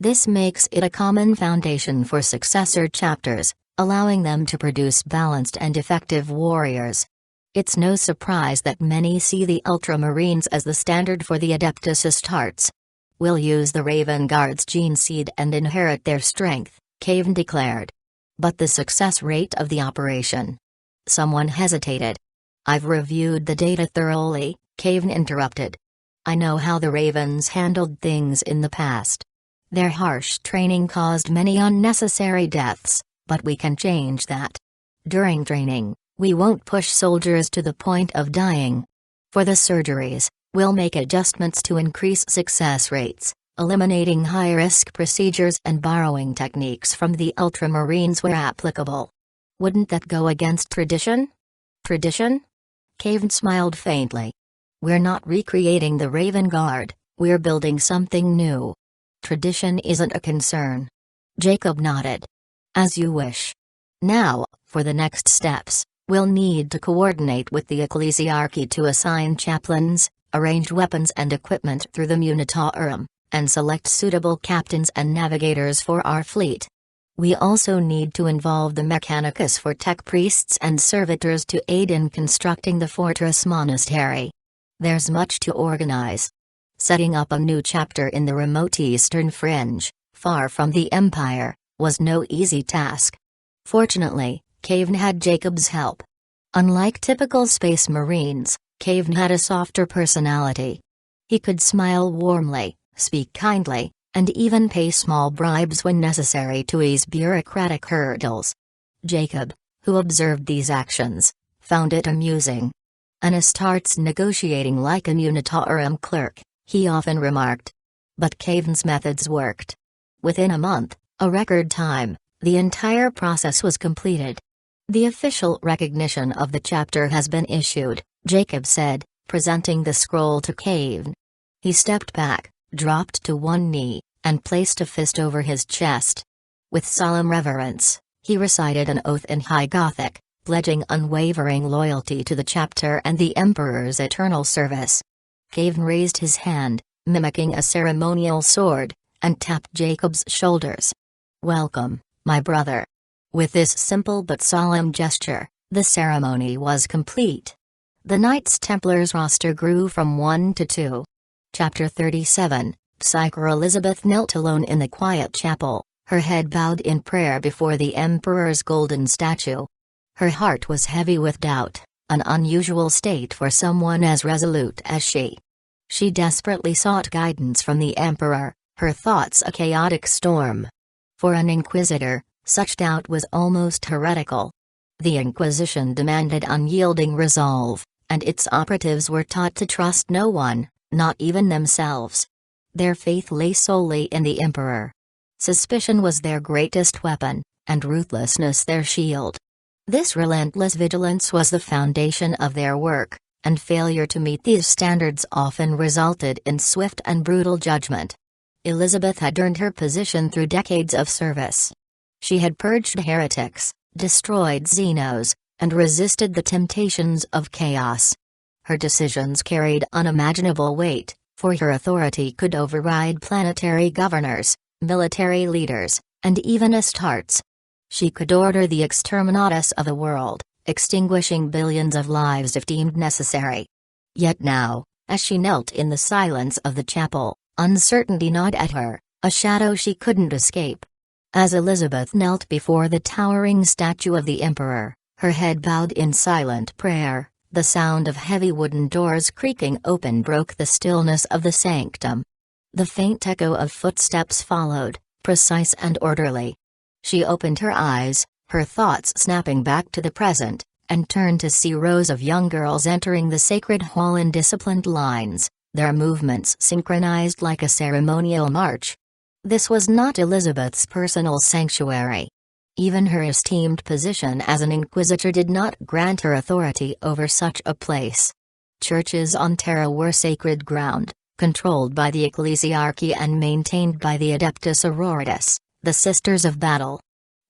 S1: This makes it a common foundation for successor chapters, allowing them to produce balanced and effective warriors. It's no surprise that many see the Ultramarines as the standard for the Adeptus Astartes. We'll use the Raven Guard's gene seed and inherit their strength, Kayvaan declared. But the success rate of the operation? Someone hesitated. I've reviewed the data thoroughly, Kayvaan interrupted. I know how the Ravens handled things in the past. Their harsh training caused many unnecessary deaths, but we can change that. During training, we won't push soldiers to the point of dying. For the surgeries, we'll make adjustments to increase success rates, eliminating high-risk procedures and borrowing techniques from the Ultramarines where applicable. Wouldn't that go against tradition? Tradition? Kayvaan smiled faintly. We're not recreating the Raven Guard, we're building something new. Tradition isn't a concern. Jacob nodded. As you wish. Now, for the next steps, we'll need to coordinate with the Ecclesiarchy to assign chaplains, arrange weapons and equipment through the Munitorum, and select suitable captains and navigators for our fleet. We also need to involve the Mechanicus for tech priests and servitors to aid in constructing the fortress monastery. There's much to organize. Setting up a new chapter in the remote eastern fringe, far from the Empire, was no easy task. Fortunately, Kayvaan had Jacob's help. Unlike typical Space Marines, Kayvaan had a softer personality. He could smile warmly, speak kindly, and even pay small bribes when necessary to ease bureaucratic hurdles. Jacob, who observed these actions, found it amusing. "An Astartes negotiating like an unitarium clerk," he often remarked. But Kayvaan's methods worked. Within a month, a record time, the entire process was completed. "The official recognition of the chapter has been issued," Jacob said, presenting the scroll to Kayvaan. He stepped back, dropped to one knee, and placed a fist over his chest. With solemn reverence, he recited an oath in High Gothic, pledging unwavering loyalty to the chapter and the Emperor's eternal service. Kayvaan raised his hand, mimicking a ceremonial sword, and tapped Jacob's shoulders. "Welcome, my brother." With this simple but solemn gesture, the ceremony was complete. The Knights Templars roster grew from 1 to 2. Chapter 37, Psyker Elizabeth knelt alone in the quiet chapel, her head bowed in prayer before the Emperor's golden statue. Her heart was heavy with doubt, an unusual state for someone as resolute as she. She desperately sought guidance from the Emperor, her thoughts a chaotic storm. For an inquisitor, such doubt was almost heretical. The Inquisition demanded unyielding resolve, and its operatives were taught to trust no one, not even themselves. Their faith lay solely in the Emperor. Suspicion was their greatest weapon, and ruthlessness their shield. This relentless vigilance was the foundation of their work, and failure to meet these standards often resulted in swift and brutal judgment. Elizabeth had earned her position through decades of service. She had purged heretics, destroyed Xenos, and resisted the temptations of chaos. Her decisions carried unimaginable weight, for her authority could override planetary governors, military leaders, and even Astartes. She could order the exterminatus of a world, extinguishing billions of lives if deemed necessary. Yet now, as she knelt in the silence of the chapel, uncertainty gnawed at her, a shadow she couldn't escape. As Elizabeth knelt before the towering statue of the Emperor, her head bowed in silent prayer, the sound of heavy wooden doors creaking open broke the stillness of the sanctum. The faint echo of footsteps followed, precise and orderly. She opened her eyes, her thoughts snapping back to the present, and turned to see rows of young girls entering the sacred hall in disciplined lines, their movements synchronized like a ceremonial march. This was not Elizabeth's personal sanctuary. Even her esteemed position as an inquisitor did not grant her authority over such a place. Churches on Terra were sacred ground, controlled by the ecclesiarchy and maintained by the Adeptus Auroritas, the Sisters of Battle.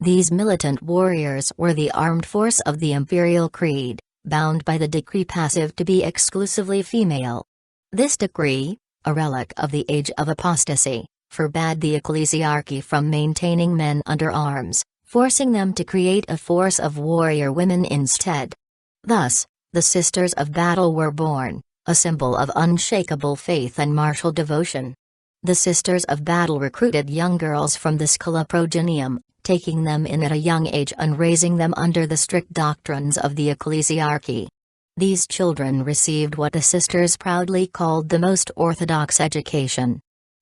S1: These militant warriors were the armed force of the imperial creed, bound by the decree passive to be exclusively female. This decree, a relic of the age of apostasy, forbade the ecclesiarchy from maintaining men under arms, forcing them to create a force of warrior women instead. Thus, the Sisters of Battle were born, a symbol of unshakable faith and martial devotion. The Sisters of Battle recruited young girls from the Scala Progenium, taking them in at a young age and raising them under the strict doctrines of the ecclesiarchy. These children received what the sisters proudly called the most orthodox education.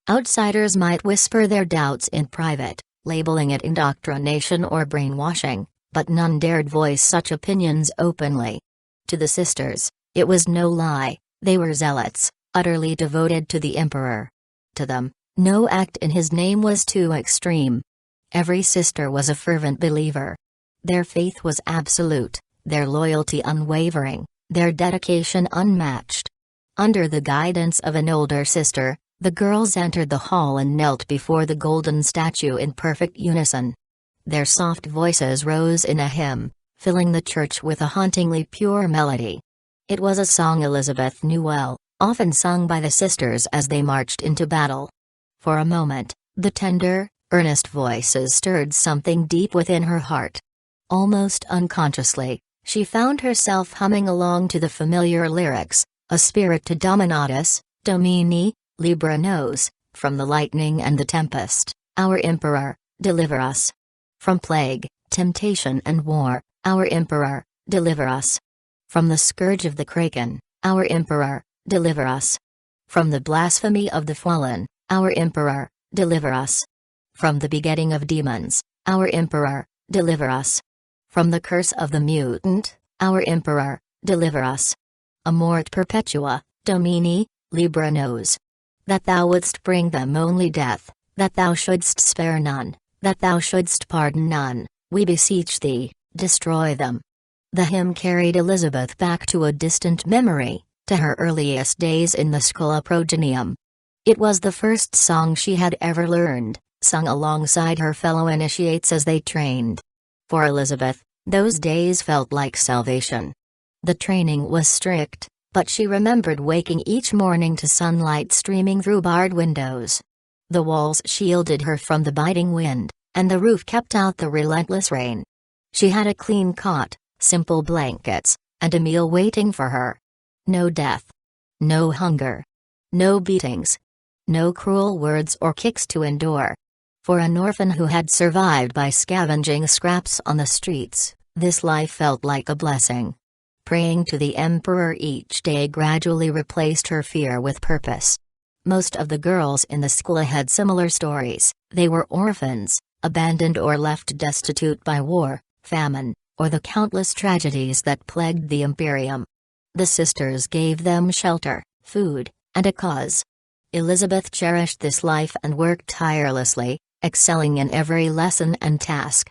S1: Outsiders might whisper their doubts in private, labeling it indoctrination or brainwashing, but none dared voice such opinions openly. To the sisters, it was no lie, they were zealots, utterly devoted to the Emperor. To them, no act in his name was too extreme. Every sister was a fervent believer. Their faith was absolute, their loyalty unwavering, their dedication unmatched. Under the guidance of an older sister, the girls entered the hall and knelt before the golden statue in perfect unison. Their soft voices rose in a hymn, filling the church with a hauntingly pure melody. It was a song Elizabeth knew well, often sung by the sisters as they marched into battle. For a moment, the tender, earnest voices stirred something deep within her heart. Almost unconsciously, she found herself humming along to the familiar lyrics, a spirit to Dominatus, Domini, Libra nos, from the lightning and the tempest, our Emperor, deliver us. From plague, temptation and war, our Emperor, deliver us. From the scourge of the Kraken, our Emperor, deliver us. From the blasphemy of the fallen, our Emperor, deliver us. From the begetting of demons, our Emperor, deliver us. From the curse of the mutant, our Emperor, deliver us. Amort perpetua, Domini, Libra nos. That thou wouldst bring them only death, that thou shouldst spare none, that thou shouldst pardon none, we beseech thee, destroy them. The hymn carried Elizabeth back to a distant memory, to her earliest days in the Schola Progenium. It was the first song she had ever learned, sung alongside her fellow initiates as they trained. For Elizabeth, those days felt like salvation. The training was strict, but she remembered waking each morning to sunlight streaming through barred windows. The walls shielded her from the biting wind, and the roof kept out the relentless rain. She had a clean cot, simple blankets, and a meal waiting for her. No death. No hunger. No beatings. No cruel words or kicks to endure. For an orphan who had survived by scavenging scraps on the streets, this life felt like a blessing. Praying to the Emperor each day gradually replaced her fear with purpose. Most of the girls in the school had similar stories. They were orphans, abandoned or left destitute by war, famine, or the countless tragedies that plagued the Imperium. The sisters gave them shelter, food, and a cause. Elizabeth cherished this life and worked tirelessly, excelling in every lesson and task.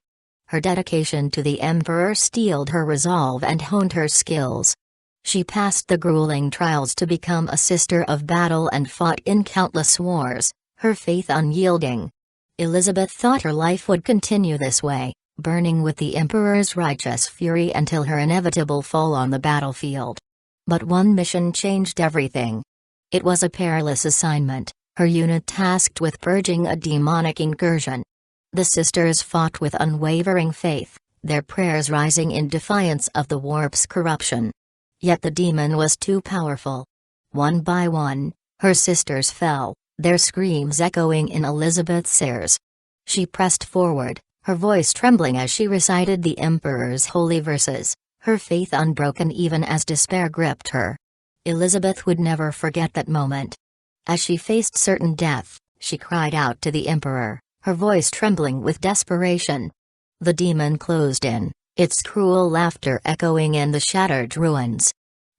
S1: Her dedication to the Emperor steeled her resolve and honed her skills. She passed the grueling trials to become a sister of battle and fought in countless wars, her faith unyielding. Elizabeth thought her life would continue this way, burning with the Emperor's righteous fury until her inevitable fall on the battlefield. But one mission changed everything. It was a perilous assignment, her unit tasked with purging a demonic incursion. The sisters fought with unwavering faith, their prayers rising in defiance of the warp's corruption. Yet the demon was too powerful. One by one, her sisters fell, their screams echoing in Elizabeth's ears. She pressed forward, her voice trembling as she recited the Emperor's holy verses, her faith unbroken even as despair gripped her. Elizabeth would never forget that moment. As she faced certain death, she cried out to the Emperor, her voice trembling with desperation. The demon closed in, its cruel laughter echoing in the shattered ruins.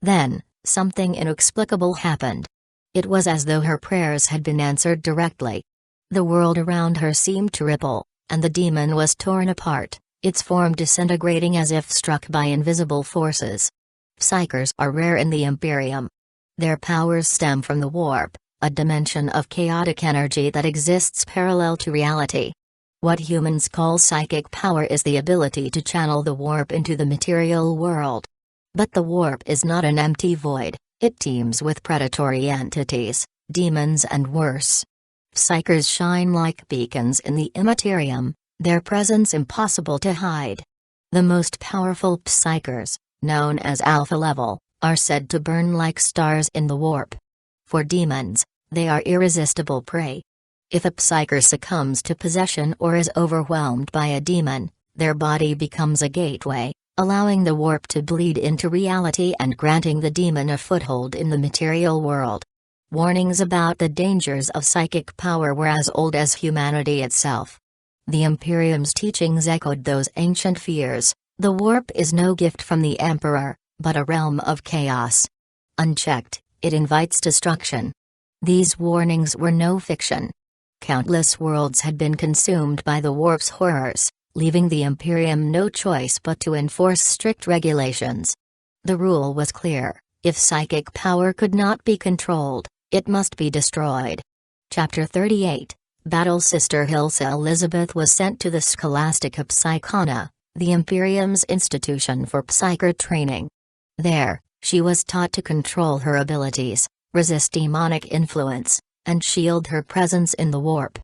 S1: Then, something inexplicable happened. It was as though her prayers had been answered directly. The world around her seemed to ripple, and the demon was torn apart, its form disintegrating as if struck by invisible forces. Psykers are rare in the Imperium. Their powers stem from the warp, a dimension of chaotic energy that exists parallel to reality. What humans call psychic power is the ability to channel the warp into the material world. But the warp is not an empty void, it teems with predatory entities, demons and worse. Psykers shine like beacons in the immaterium, their presence impossible to hide. The most powerful psykers, known as Alpha level, are said to burn like stars in the warp. For demons, they are irresistible prey. If a psyker succumbs to possession or is overwhelmed by a demon, their body becomes a gateway, allowing the warp to bleed into reality and granting the demon a foothold in the material world. Warnings about the dangers of psychic power were as old as humanity itself. The Imperium's teachings echoed those ancient fears. The warp is no gift from the Emperor, but a realm of chaos. Unchecked, it invites destruction. These warnings were no fiction. Countless worlds had been consumed by the warp's horrors, leaving the Imperium no choice but to enforce strict regulations. The rule was clear: if psychic power could not be controlled, it must be destroyed. Chapter 38, Battle. Sister Hilsa Elizabeth was sent to the Scholastica Psychona, the Imperium's institution for psyker training. There, she was taught to control her abilities, resist demonic influence, and shield her presence in the warp.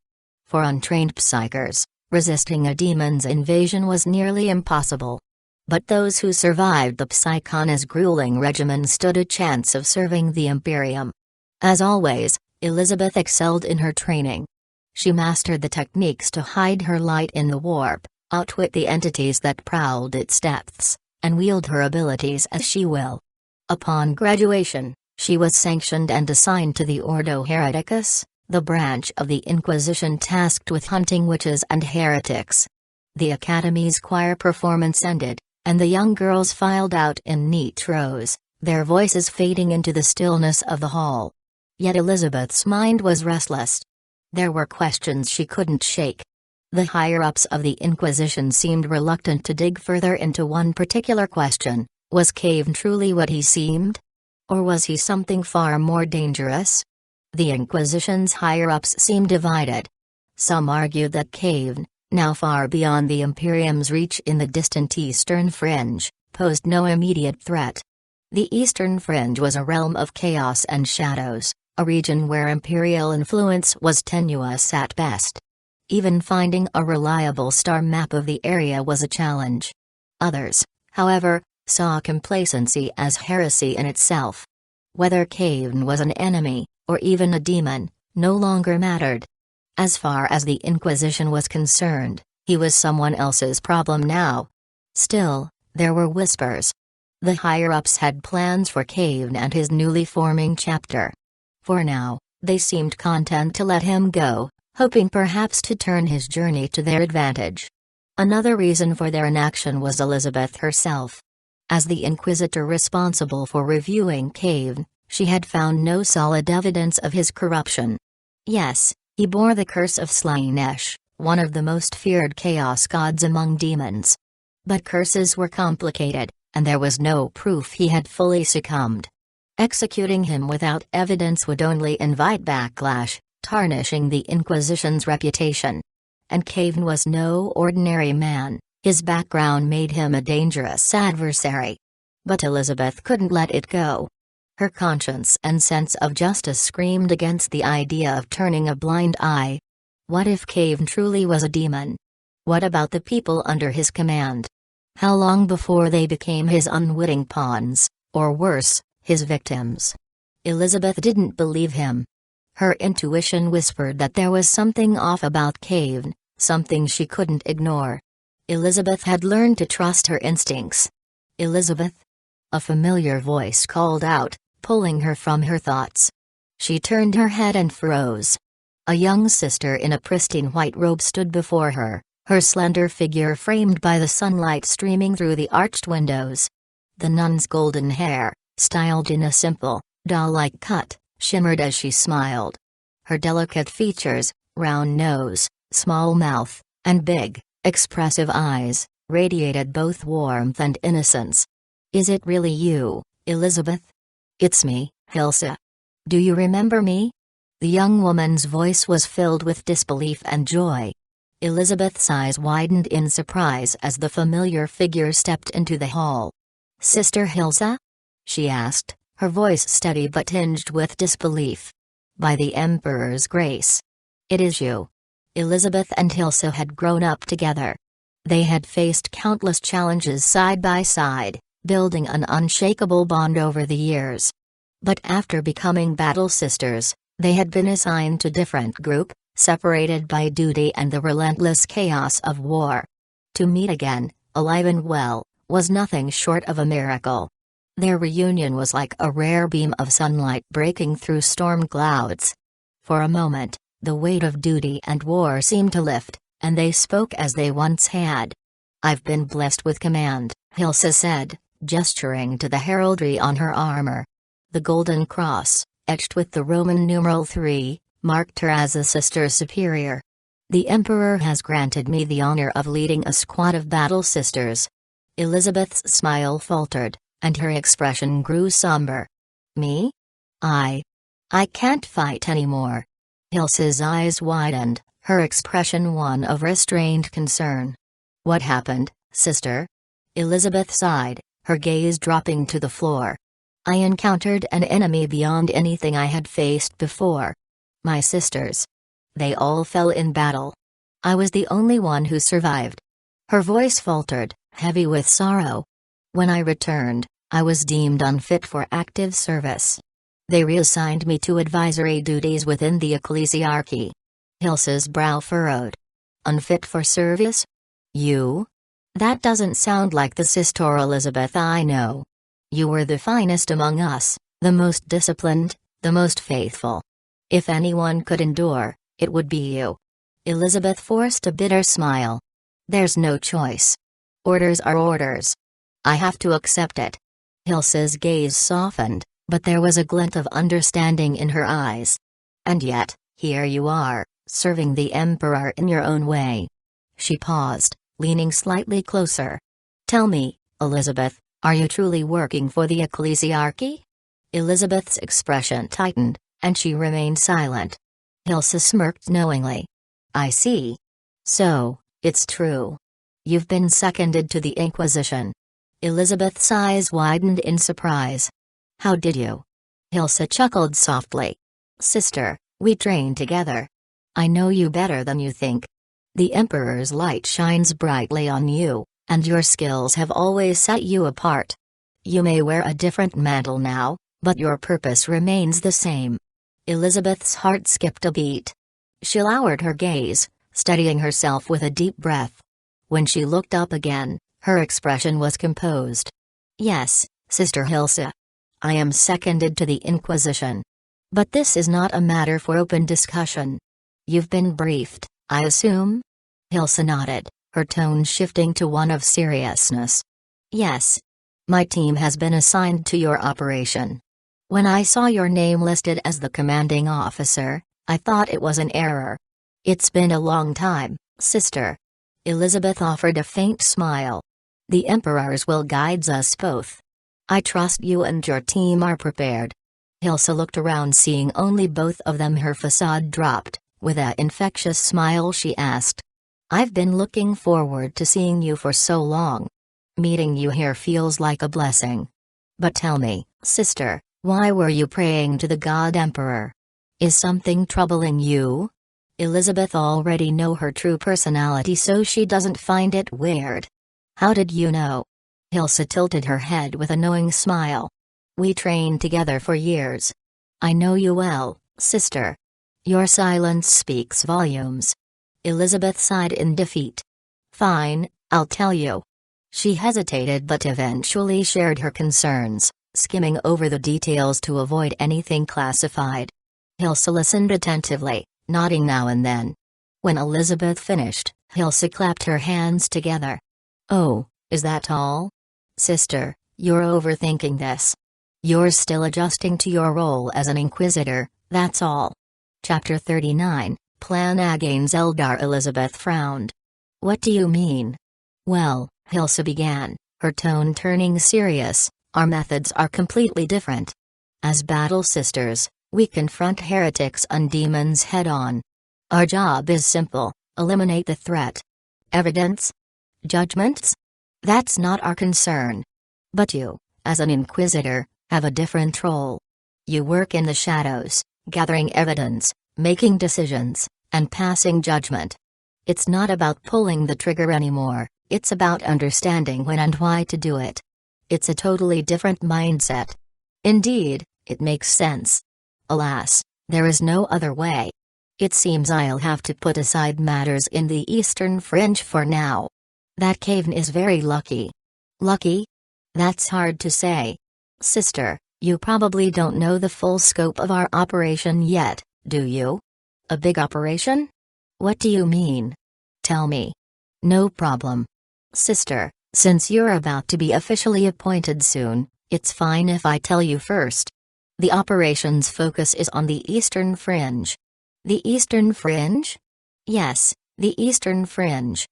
S1: For untrained psykers, resisting a demon's invasion was nearly impossible. But those who survived the Psychona's grueling regimen stood a chance of serving the Imperium. As always, Elizabeth excelled in her training. She mastered the techniques to hide her light in the warp, outwit the entities that prowled its depths, and wield her abilities as she will. Upon graduation, She was sanctioned and assigned to the Ordo Hereticus, the branch of the Inquisition tasked with hunting witches and heretics. The Academy's choir performance ended, and the young girls filed out in neat rows, their voices fading into the stillness of the hall. Yet Elizabeth's mind was restless. There were questions she couldn't shake. The higher-ups of the Inquisition seemed reluctant to dig further into one particular question: was Kayvaan truly what he seemed? Or was he something far more dangerous? The Inquisition's higher-ups seemed divided. Some argued that Kayvaan, now far beyond the Imperium's reach in the distant Eastern Fringe, posed no immediate threat. The Eastern Fringe was a realm of chaos and shadows, a region where Imperial influence was tenuous at best. Even finding a reliable star map of the area was a challenge. Others, however, saw complacency as heresy in itself. Whether Kayvaan was an enemy, or even a demon, no longer mattered. As far as the Inquisition was concerned, he was someone else's problem now. Still, there were whispers. The higher-ups had plans for Kayvaan and his newly forming chapter. For now, they seemed content to let him go, hoping perhaps to turn his journey to their advantage. Another reason for their inaction was Elizabeth herself. As the Inquisitor responsible for reviewing Kayvaan, she had found no solid evidence of his corruption. Yes, he bore the curse of Slanesh, one of the most feared chaos gods among demons. But curses were complicated, and there was no proof he had fully succumbed. Executing him without evidence would only invite backlash, tarnishing the Inquisition's reputation. And Kayvaan was no ordinary man, his background made him a dangerous adversary. But Elizabeth couldn't let it go. Her conscience and sense of justice screamed against the idea of turning a blind eye. What if Kayvaan truly was a demon? What about the people under his command? How long before they became his unwitting pawns, or worse, his victims? Elizabeth didn't believe him. Her intuition whispered that there was something off about Kayvaan, something she couldn't ignore. Elizabeth had learned to trust her instincts. "Elizabeth?" A familiar voice called out, pulling her from her thoughts. She turned her head and froze. A young sister in a pristine white robe stood before her, her slender figure framed by the sunlight streaming through the arched windows. The nun's golden hair, styled in a simple, doll-like cut, shimmered as she smiled. Her delicate features, round nose, small mouth, and big, expressive eyes, radiated both warmth and innocence. "Is it really you, Elizabeth?" "It's me, Hilsa. Do you remember me?" The young woman's voice was filled with disbelief and joy. Elizabeth's eyes widened in surprise as the familiar figure stepped into the hall. "Sister Hilsa?" she asked, her voice steady but tinged with disbelief. "By the Emperor's grace. It is you." Elizabeth and Hilsa had grown up together. They had faced countless challenges side by side, building an unshakable bond over the years. But after becoming battle sisters, they had been assigned to different groups, separated by duty and the relentless chaos of war. To meet again, alive and well, was nothing short of a miracle. Their reunion was like a rare beam of sunlight breaking through storm clouds. For a moment, the weight of duty and war seemed to lift, and they spoke as they once had. "I've been blessed with command," Hilsa said, gesturing to the heraldry on her armor. The golden cross, etched with the Roman numeral 3, marked her as a sister superior. "The Emperor has granted me the honor of leading a squad of battle sisters." Elizabeth's smile faltered, and her expression grew somber. "Me? I can't fight anymore." Hilsa's eyes widened, her expression one of restrained concern. "What happened, sister?" Elizabeth sighed, her gaze dropping to the floor. "I encountered an enemy beyond anything I had faced before. My sisters. They all fell in battle. I was the only one who survived." Her voice faltered, heavy with sorrow. "When I returned, I was deemed unfit for active service. They reassigned me to advisory duties within the ecclesiarchy." Hilsa's brow furrowed. "Unfit for service? You? That doesn't sound like the Sister Elizabeth I know. You were the finest among us, The most disciplined, the most faithful. If anyone could endure, it would be you. Elizabeth forced a bitter smile. There's no choice. Orders are orders. I have to accept it. Hilsa's gaze softened, but there was a glint of understanding in her eyes. And yet, here you are, serving the Emperor in your own way. She paused, leaning slightly closer. Tell me, Elizabeth, are you truly working for the ecclesiarchy? Elizabeth's expression tightened, and she remained silent. Hilsa smirked knowingly. I see. So, it's true. You've been seconded to the Inquisition. Elizabeth's eyes widened in surprise. How did you? Hilsa chuckled softly. Sister, we trained together. I know you better than you think. The Emperor's light shines brightly on you, and your skills have always set you apart. You may wear a different mantle now, but your purpose remains the same. Elizabeth's heart skipped a beat. She lowered her gaze, steadying herself with a deep breath. When she looked up again, her expression was composed. Yes, Sister Hilsa. I am seconded to the Inquisition. But this is not a matter for open discussion. You've been briefed, I assume? Hilsa nodded, her tone shifting to one of seriousness. Yes. My team has been assigned to your operation. When I saw your name listed as the commanding officer, I thought it was an error. It's been a long time, sister. Elizabeth offered a faint smile. The Emperor's will guides us both. I trust you and your team are prepared. Hilsa looked around, seeing only both of them. Her facade dropped. With an infectious smile she asked. I've been looking forward to seeing you for so long. Meeting you here feels like a blessing. But tell me, sister, why were you praying to the God Emperor? Is something troubling you? Elizabeth already know her true personality, so she doesn't find it weird. How did you know? Hilsa tilted her head with a knowing smile. We trained together for years. I know you well, sister. Your silence speaks volumes. Elizabeth sighed in defeat. Fine, I'll tell you. She hesitated but eventually shared her concerns, skimming over the details to avoid anything classified. Hilsa listened attentively, nodding now and then. When Elizabeth finished, Hilsa clapped her hands together. Oh, is that all? Sister, you're overthinking this. You're still adjusting to your role as an Inquisitor, that's all. Chapter 39, Plan Against Eldar. Elizabeth frowned. What do you mean? Well, Hilsa began, her tone turning serious, our methods are completely different. As battle sisters, we confront heretics and demons head-on. Our job is simple, eliminate the threat. Evidence? Judgments? That's not our concern. But you, as an Inquisitor, have a different role. You work in the shadows, gathering evidence, making decisions, and passing judgment. It's not about pulling the trigger anymore, it's about understanding when and why to do it. It's a totally different mindset. Indeed, it makes sense. Alas, there is no other way. It seems I'll have to put aside matters in the Eastern Fringe for now. That Kayvaan is very lucky. Lucky? That's hard to say. Sister, you probably don't know the full scope of our operation yet, do you? A big operation? What do you mean? Tell me. No problem. Sister, since you're about to be officially appointed soon, it's fine if I tell you first. The operation's focus is on the Eastern Fringe. The Eastern Fringe? Yes, the Eastern Fringe.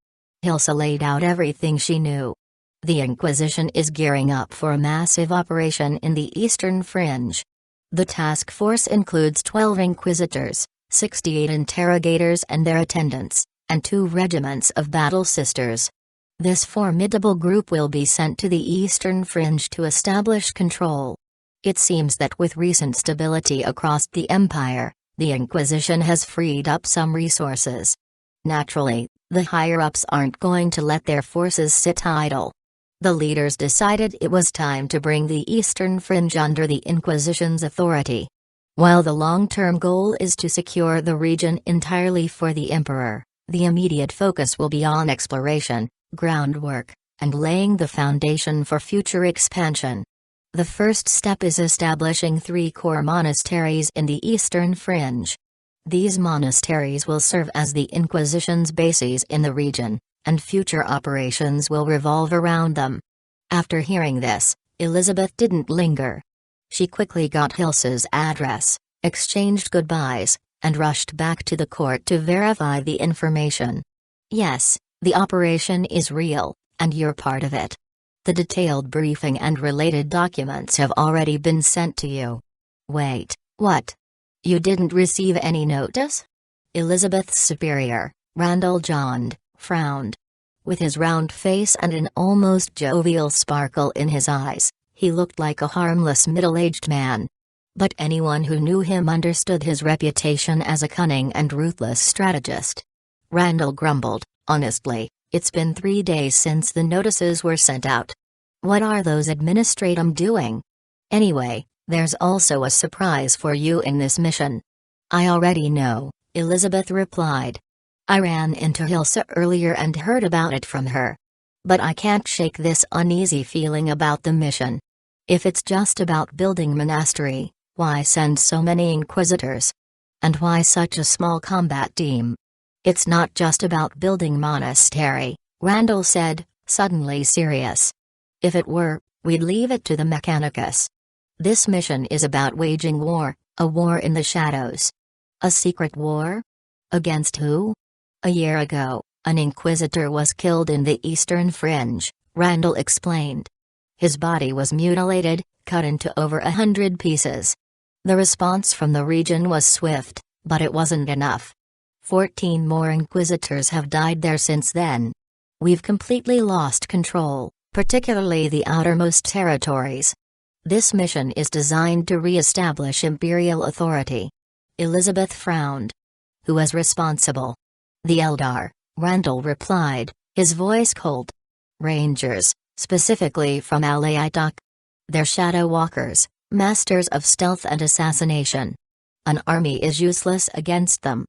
S1: Hilsa laid out everything she knew. The Inquisition is gearing up for a massive operation in the Eastern Fringe. The task force includes 12 Inquisitors, 68 interrogators and their attendants, and 2 regiments of battle sisters. This formidable group will be sent to the Eastern Fringe to establish control. It seems that with recent stability across the Empire, the Inquisition has freed up some resources. Naturally, the higher-ups aren't going to let their forces sit idle. The leaders decided it was time to bring the Eastern Fringe under the Inquisition's authority. While the long-term goal is to secure the region entirely for the Emperor, the immediate focus will be on exploration, groundwork, and laying the foundation for future expansion. The first step is establishing 3 core monasteries in the eastern fringe. These monasteries will serve as the Inquisition's bases in the region, and future operations will revolve around them. After hearing this, Elizabeth didn't linger. She quickly got Hilsa's address, exchanged goodbyes, and rushed back to the court to verify the information. Yes, the operation is real, and you're part of it. The detailed briefing and related documents have already been sent to you. Wait, what? You didn't receive any notice? Elizabeth's superior, Randall Jond, frowned. With his round face and an almost jovial sparkle in his eyes, he looked like a harmless middle-aged man. But anyone who knew him understood his reputation as a cunning and ruthless strategist. Randall grumbled, honestly, it's been 3 days since the notices were sent out. What are those administratum doing? Anyway, there's also a surprise for you in this mission. I already know, Elizabeth replied. I ran into Hilsa earlier and heard about it from her. But I can't shake this uneasy feeling about the mission. If it's just about building monastery, why send so many inquisitors? And why such a small combat team? It's not just about building monastery, Randall said, suddenly serious. If it were, we'd leave it to the Mechanicus. This mission is about waging war, a war in the shadows. A secret war? Against who? A year ago, an inquisitor was killed in the eastern fringe, Randall explained. His body was mutilated, cut into over 100 pieces. The response from the region was swift, but it wasn't enough. 14 more inquisitors have died there since then. We've completely lost control, particularly the outermost territories. This mission is designed to re-establish imperial authority. Elizabeth frowned. Who is responsible? The Eldar, Randall replied, his voice cold. Rangers, specifically from Alaytok. They're shadow walkers, masters of stealth and assassination. An army is useless against them.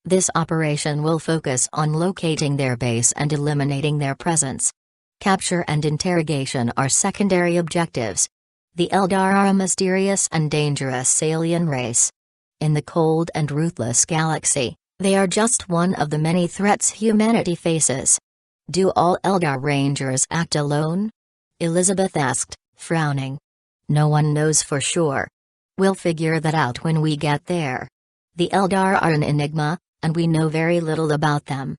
S1: This operation will focus on locating their base and eliminating their presence. Capture and interrogation are secondary objectives. The Eldar are a mysterious and dangerous alien race. In the cold and ruthless galaxy, they are just one of the many threats humanity faces. Do all Eldar Rangers act alone? Elizabeth asked, frowning. No one knows for sure. We'll figure that out when we get there. The Eldar are an enigma, and we know very little about them.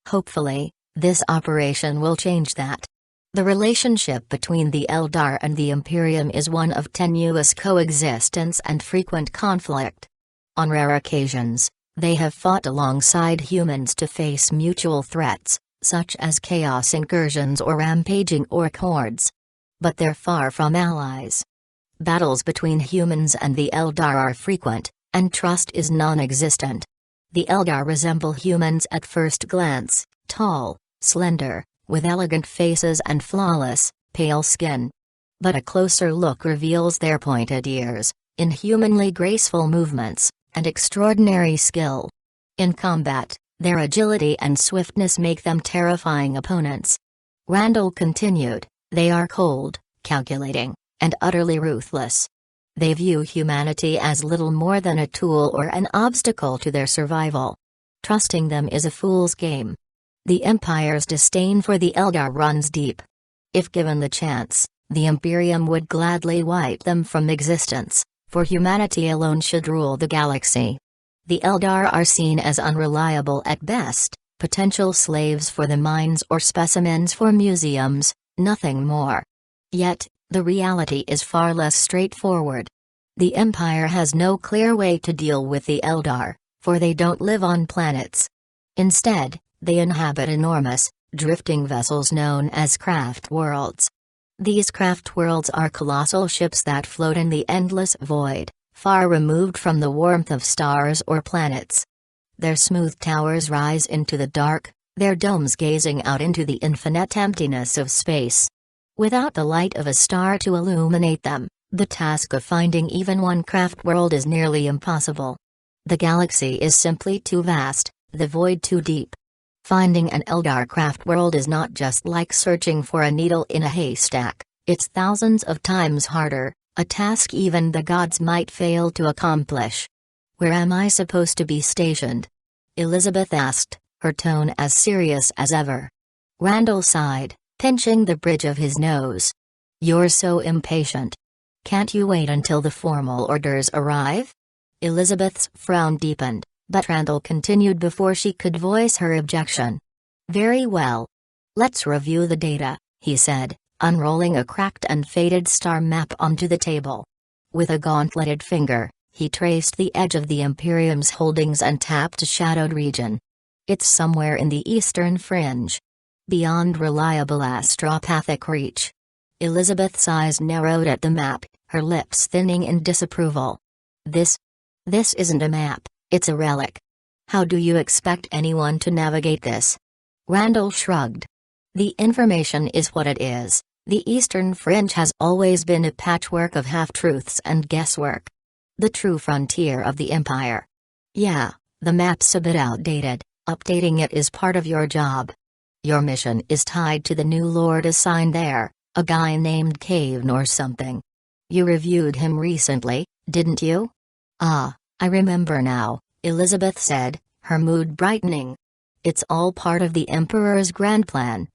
S1: Hopefully, this operation will change that. The relationship between the Eldar and the Imperium is one of tenuous coexistence and frequent conflict. On rare occasions, they have fought alongside humans to face mutual threats, such as chaos incursions or rampaging orc hordes. But they're far from allies. Battles between humans and the Eldar are frequent, and trust is non-existent. The Eldar resemble humans at first glance, tall, slender, with elegant faces and flawless, pale skin. But a closer look reveals their pointed ears, inhumanly graceful movements, and extraordinary skill. In combat, their agility and swiftness make them terrifying opponents. Randall continued, they are cold, calculating, and utterly ruthless. They view humanity as little more than a tool or an obstacle to their survival. Trusting them is a fool's game. The Empire's disdain for the Eldar runs deep. If given the chance, the Imperium would gladly wipe them from existence, for humanity alone should rule the galaxy. The Eldar are seen as unreliable at best, potential slaves for the mines or specimens for museums, nothing more. Yet, the reality is far less straightforward. The Empire has no clear way to deal with the Eldar, for they don't live on planets. Instead, they inhabit enormous, drifting vessels known as craft worlds. These craft worlds are colossal ships that float in the endless void, far removed from the warmth of stars or planets. Their smooth towers rise into the dark, their domes gazing out into the infinite emptiness of space. Without the light of a star to illuminate them, the task of finding even one craft world is nearly impossible. The galaxy is simply too vast, the void too deep. Finding an Eldar craft world is not just like searching for a needle in a haystack, It's thousands of times harder, a task even the gods might fail to accomplish. Where am I supposed to be stationed? Elizabeth asked, her tone as serious as ever. Randall sighed, pinching the bridge of his nose. You're so impatient. Can't you wait until the formal orders arrive? Elizabeth's frown deepened, but Randall continued before she could voice her objection. Very well. Let's review the data, he said, unrolling a cracked and faded star map onto the table. With a gauntleted finger, he traced the edge of the Imperium's holdings and tapped a shadowed region. It's somewhere in the eastern fringe. Beyond reliable astropathic reach. Elizabeth's eyes narrowed at the map, her lips thinning in disapproval. This isn't a map, it's a relic. How do you expect anyone to navigate this? Randall shrugged. The information is what it is. The eastern fringe has always been a patchwork of half-truths and guesswork. The true frontier of the Empire. Yeah, the map's a bit outdated, updating it is part of your job. Your mission is tied to the new lord assigned there, a guy named Kayvaan or something. You reviewed him recently, didn't you? Ah, I remember now, Elizabeth said, her mood brightening. It's all part of the Emperor's grand plan.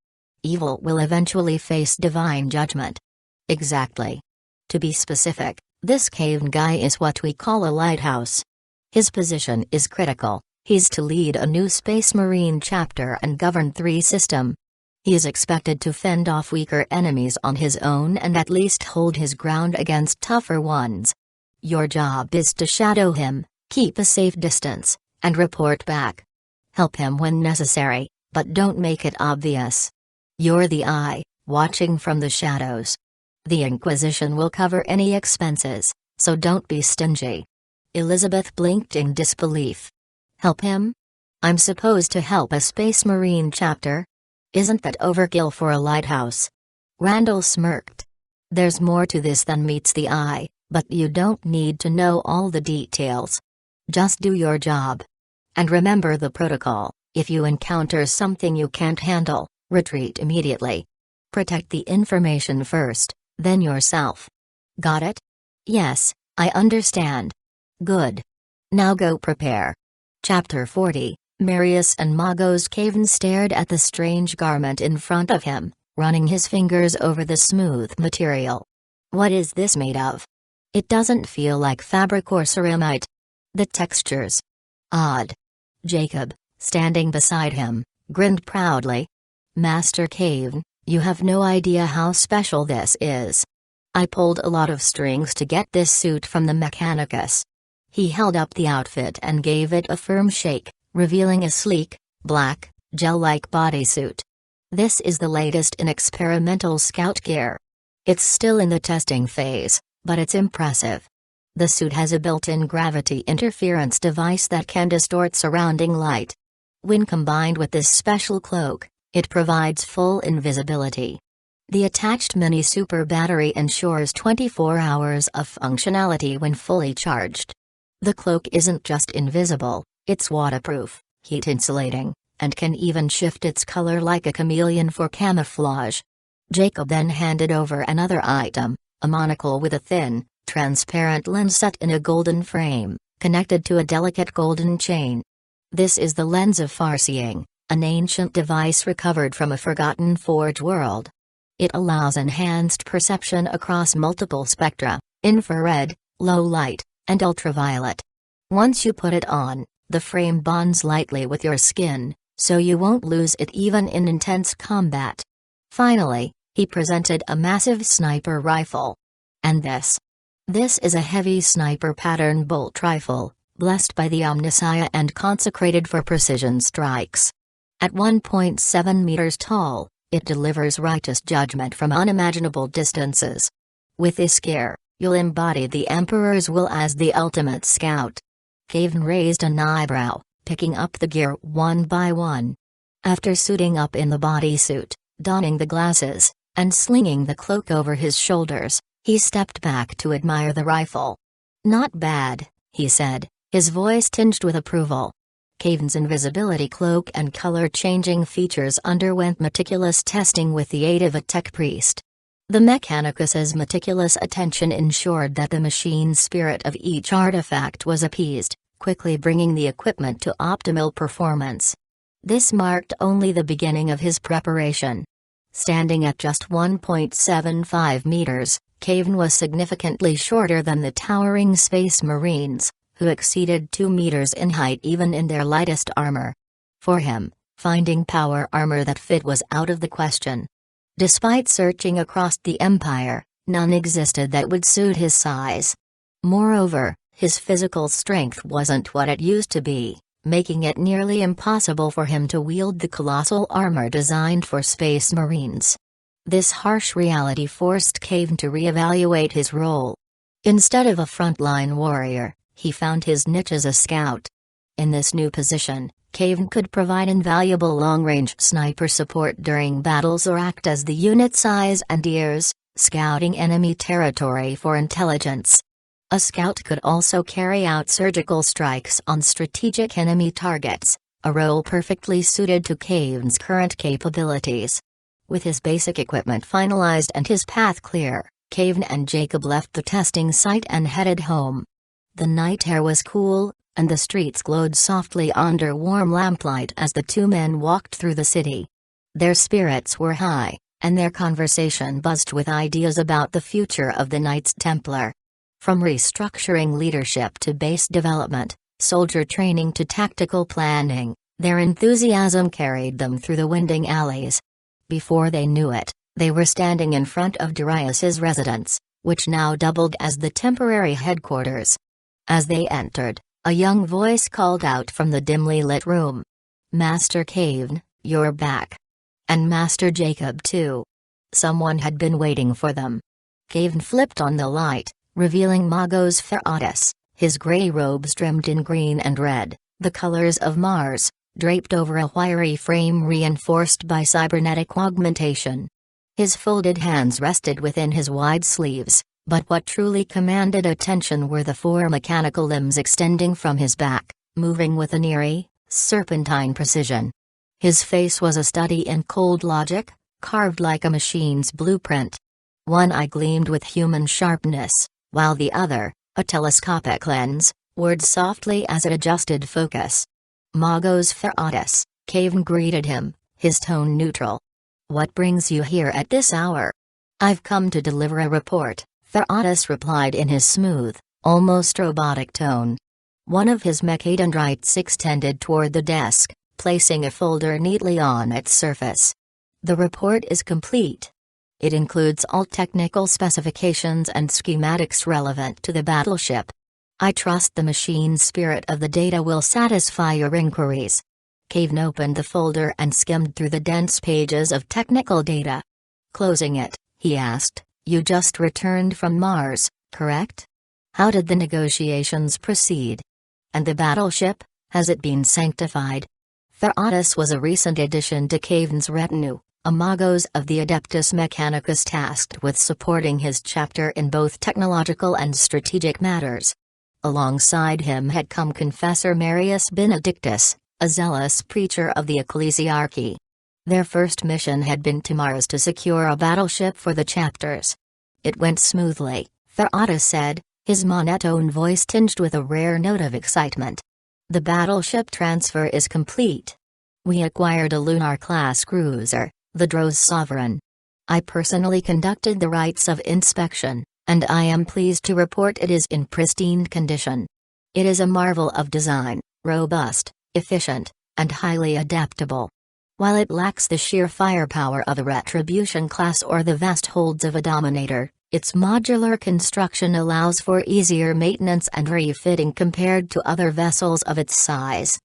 S1: Evil will eventually face divine judgment. Exactly. To be specific, this Kayvaan guy is what we call a lighthouse. His position is critical. He's to lead a new Space Marine chapter and govern 3 system. He is expected to fend off weaker enemies on his own and at least hold his ground against tougher ones. Your job is to shadow him, keep a safe distance, and report back. Help him when necessary, but don't make it obvious. You're the eye, watching from the shadows. The Inquisition will cover any expenses, so don't be stingy. Elizabeth blinked in disbelief. Help him? I'm supposed to help a Space Marine chapter? Isn't that overkill for a lighthouse? Randall smirked. There's more to this than meets the eye, but you don't need to know all the details. Just do your job. And remember the protocol: if you encounter something you can't handle, retreat immediately. Protect the information first, then yourself. Got it? Yes, I understand. Good. Now go prepare. Chapter 40, Marius and Magos. Kayvaan stared at the strange garment in front of him, running his fingers over the smooth material. What is this made of? It doesn't feel like fabric or ceramite. The textures. Odd. Jacob, standing beside him, grinned proudly. Master Kayvaan, you have no idea how special this is. I pulled a lot of strings to get this suit from the Mechanicus. He held up the outfit and gave it a firm shake, revealing a sleek, black, gel-like bodysuit. This is the latest in experimental scout gear. It's still in the testing phase, but it's impressive. The suit has a built-in gravity interference device that can distort surrounding light. When combined with this special cloak, it provides full invisibility. The attached mini-super battery ensures 24 hours of functionality when fully charged. The cloak isn't just invisible, it's waterproof, heat-insulating, and can even shift its color like a chameleon for camouflage. Jacob then handed over another item, a monocle with a thin, transparent lens set in a golden frame, connected to a delicate golden chain. This is the lens of farseeing, an ancient device recovered from a forgotten forge world. It allows enhanced perception across multiple spectra: infrared, low light, and ultraviolet. Once you put it on, the frame bonds lightly with your skin, so you won't lose it even in intense combat. Finally, he presented a massive sniper rifle. And this is a heavy sniper pattern bolt rifle, blessed by the Omnissiah and consecrated for precision strikes. At 1.7 meters tall, it delivers righteous judgment from unimaginable distances. With this gear, you'll embody the Emperor's will as the ultimate scout. Kayvaan raised an eyebrow, picking up the gear one by one. After suiting up in the bodysuit, donning the glasses, and slinging the cloak over his shoulders, he stepped back to admire the rifle. Not bad, he said, his voice tinged with approval. Kayvaan's invisibility cloak and color-changing features underwent meticulous testing with the aid of a tech priest. The Mechanicus's meticulous attention ensured that the machine spirit of each artifact was appeased, quickly bringing the equipment to optimal performance. This marked only the beginning of his preparation. Standing at just 1.75 meters, Kayvaan was significantly shorter than the towering Space Marines, who exceeded 2 meters in height even in their lightest armor. For him, finding power armor that fit was out of the question. Despite searching across the Empire, none existed that would suit his size. Moreover, his physical strength wasn't what it used to be, making it nearly impossible for him to wield the colossal armor designed for Space Marines. This harsh reality forced Kayvaan to reevaluate his role. Instead of a frontline warrior, he found his niche as a scout. In this new position, Kayvaan could provide invaluable long-range sniper support during battles or act as the unit's eyes and ears, scouting enemy territory for intelligence. A scout could also carry out surgical strikes on strategic enemy targets, a role perfectly suited to Kayvaan's current capabilities. With his basic equipment finalized and his path clear, Kayvaan and Jacob left the testing site and headed home. The night air was cool, and the streets glowed softly under warm lamplight as the two men walked through the city. Their spirits were high, and their conversation buzzed with ideas about the future of the Knights Templar. From restructuring leadership to base development, soldier training to tactical planning, their enthusiasm carried them through the winding alleys. Before they knew it, they were standing in front of Darius's residence, which now doubled as the temporary headquarters. As they entered, a young voice called out from the dimly lit room. "Master Kayvaan, you're back. And Master Jacob too." Someone had been waiting for them. Kayvaan flipped on the light, revealing Magos Ferratus, his gray robes trimmed in green and red, the colors of Mars, draped over a wiry frame reinforced by cybernetic augmentation. His folded hands rested within his wide sleeves, but what truly commanded attention were the 4 mechanical limbs extending from his back, moving with an eerie, serpentine precision. His face was a study in cold logic, carved like a machine's blueprint. One eye gleamed with human sharpness, while the other, a telescopic lens, whirred softly as it adjusted focus. "Magos Ferratus," Kayvaan greeted him, his tone neutral. "What brings you here at this hour?" "I've come to deliver a report," Ferratus replied in his smooth, almost robotic tone. One of his mechadendrites extended toward the desk, placing a folder neatly on its surface. "The report is complete. It includes all technical specifications and schematics relevant to the battleship. I trust the machine spirit of the data will satisfy your inquiries." Kayvaan opened the folder and skimmed through the dense pages of technical data. Closing it, he asked, "You just returned from Mars, correct? How did the negotiations proceed? And the battleship, has it been sanctified?" Ferratus was a recent addition to Kayvaan's retinue, a Magos of the Adeptus Mechanicus tasked with supporting his chapter in both technological and strategic matters. Alongside him had come Confessor Marius Benedictus, a zealous preacher of the ecclesiarchy. Their first mission had been to Mars to secure a battleship for the chapters. "It went smoothly," Ferratus said, his monotone voice tinged with a rare note of excitement. "The battleship transfer is complete. We acquired a lunar-class cruiser, the Dro's Sovereign. I personally conducted the rites of inspection, and I am pleased to report it is in pristine condition. It is a marvel of design, robust, efficient, and highly adaptable. While it lacks the sheer firepower of a Retribution class or the vast holds of a Dominator, its modular construction allows for easier maintenance and refitting compared to other vessels of its size."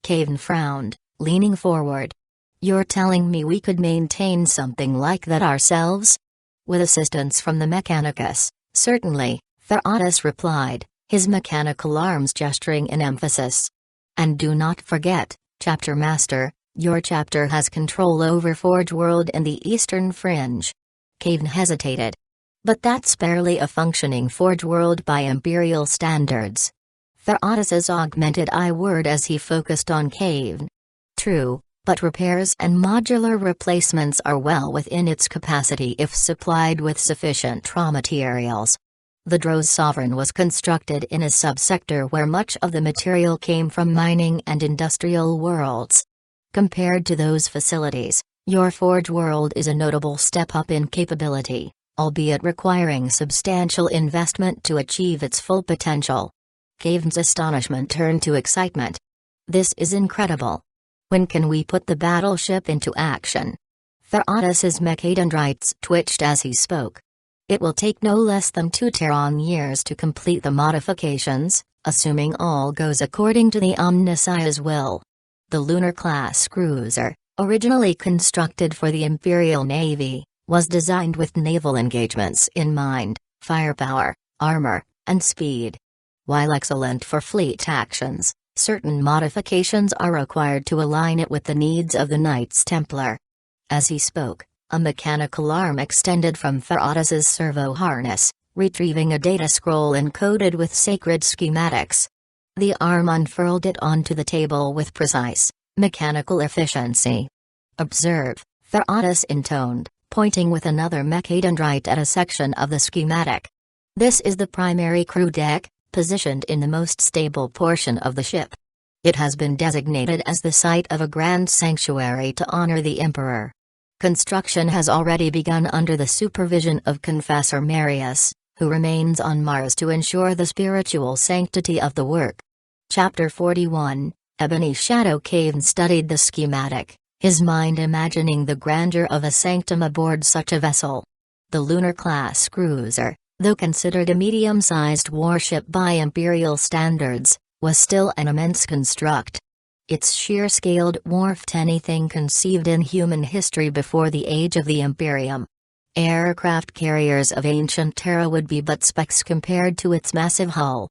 S1: Kayvaan frowned, leaning forward. "You're telling me we could maintain something like that ourselves?" "With assistance from the Mechanicus, certainly," Ferratus replied, his mechanical arms gesturing in emphasis. "And do not forget, Chapter Master, your chapter has control over Forge World in the Eastern Fringe." Kayvaan hesitated. "But that's barely a functioning Forge World by Imperial standards." Ferratus's augmented eye whirred as he focused on Kayvaan. "True, but repairs and modular replacements are well within its capacity if supplied with sufficient raw materials. The Droz Sovereign was constructed in a subsector where much of the material came from mining and industrial worlds. Compared to those facilities, your Forge world is a notable step up in capability, albeit requiring substantial investment to achieve its full potential. Kayvaan's astonishment turned to excitement. This is incredible. When can we put the battleship into action? Theraudas's mechadendrites twitched as he spoke. It will take no less than 2 Terran years to complete the modifications, assuming all goes according to the Omnissiah's will. The lunar-class cruiser, originally constructed for the Imperial Navy, was designed with naval engagements in mind, firepower, armor, and speed. While excellent for fleet actions, certain modifications are required to align it with the needs of the Knights Templar. As he spoke, a mechanical arm extended from Theraudas's servo harness, retrieving a data scroll encoded with sacred schematics. The arm unfurled it onto the table with precise, mechanical efficiency. "Observe," Theraudas intoned, pointing with another mechadendrite at a section of the schematic. "This is the primary crew deck, positioned in the most stable portion of the ship. It has been designated as the site of a grand sanctuary to honor the Emperor. Construction has already begun under the supervision of Confessor Marius, who remains on Mars to ensure the spiritual sanctity of the work." Chapter 41, Ebony Shadow Kayvaan studied the schematic, his mind imagining the grandeur of a sanctum aboard such a vessel. The lunar-class cruiser, though considered a medium-sized warship by Imperial standards, was still an immense construct. Its sheer scale dwarfed anything conceived in human history before the age of the Imperium. Aircraft carriers of ancient Terra would be but specks compared to its massive hull.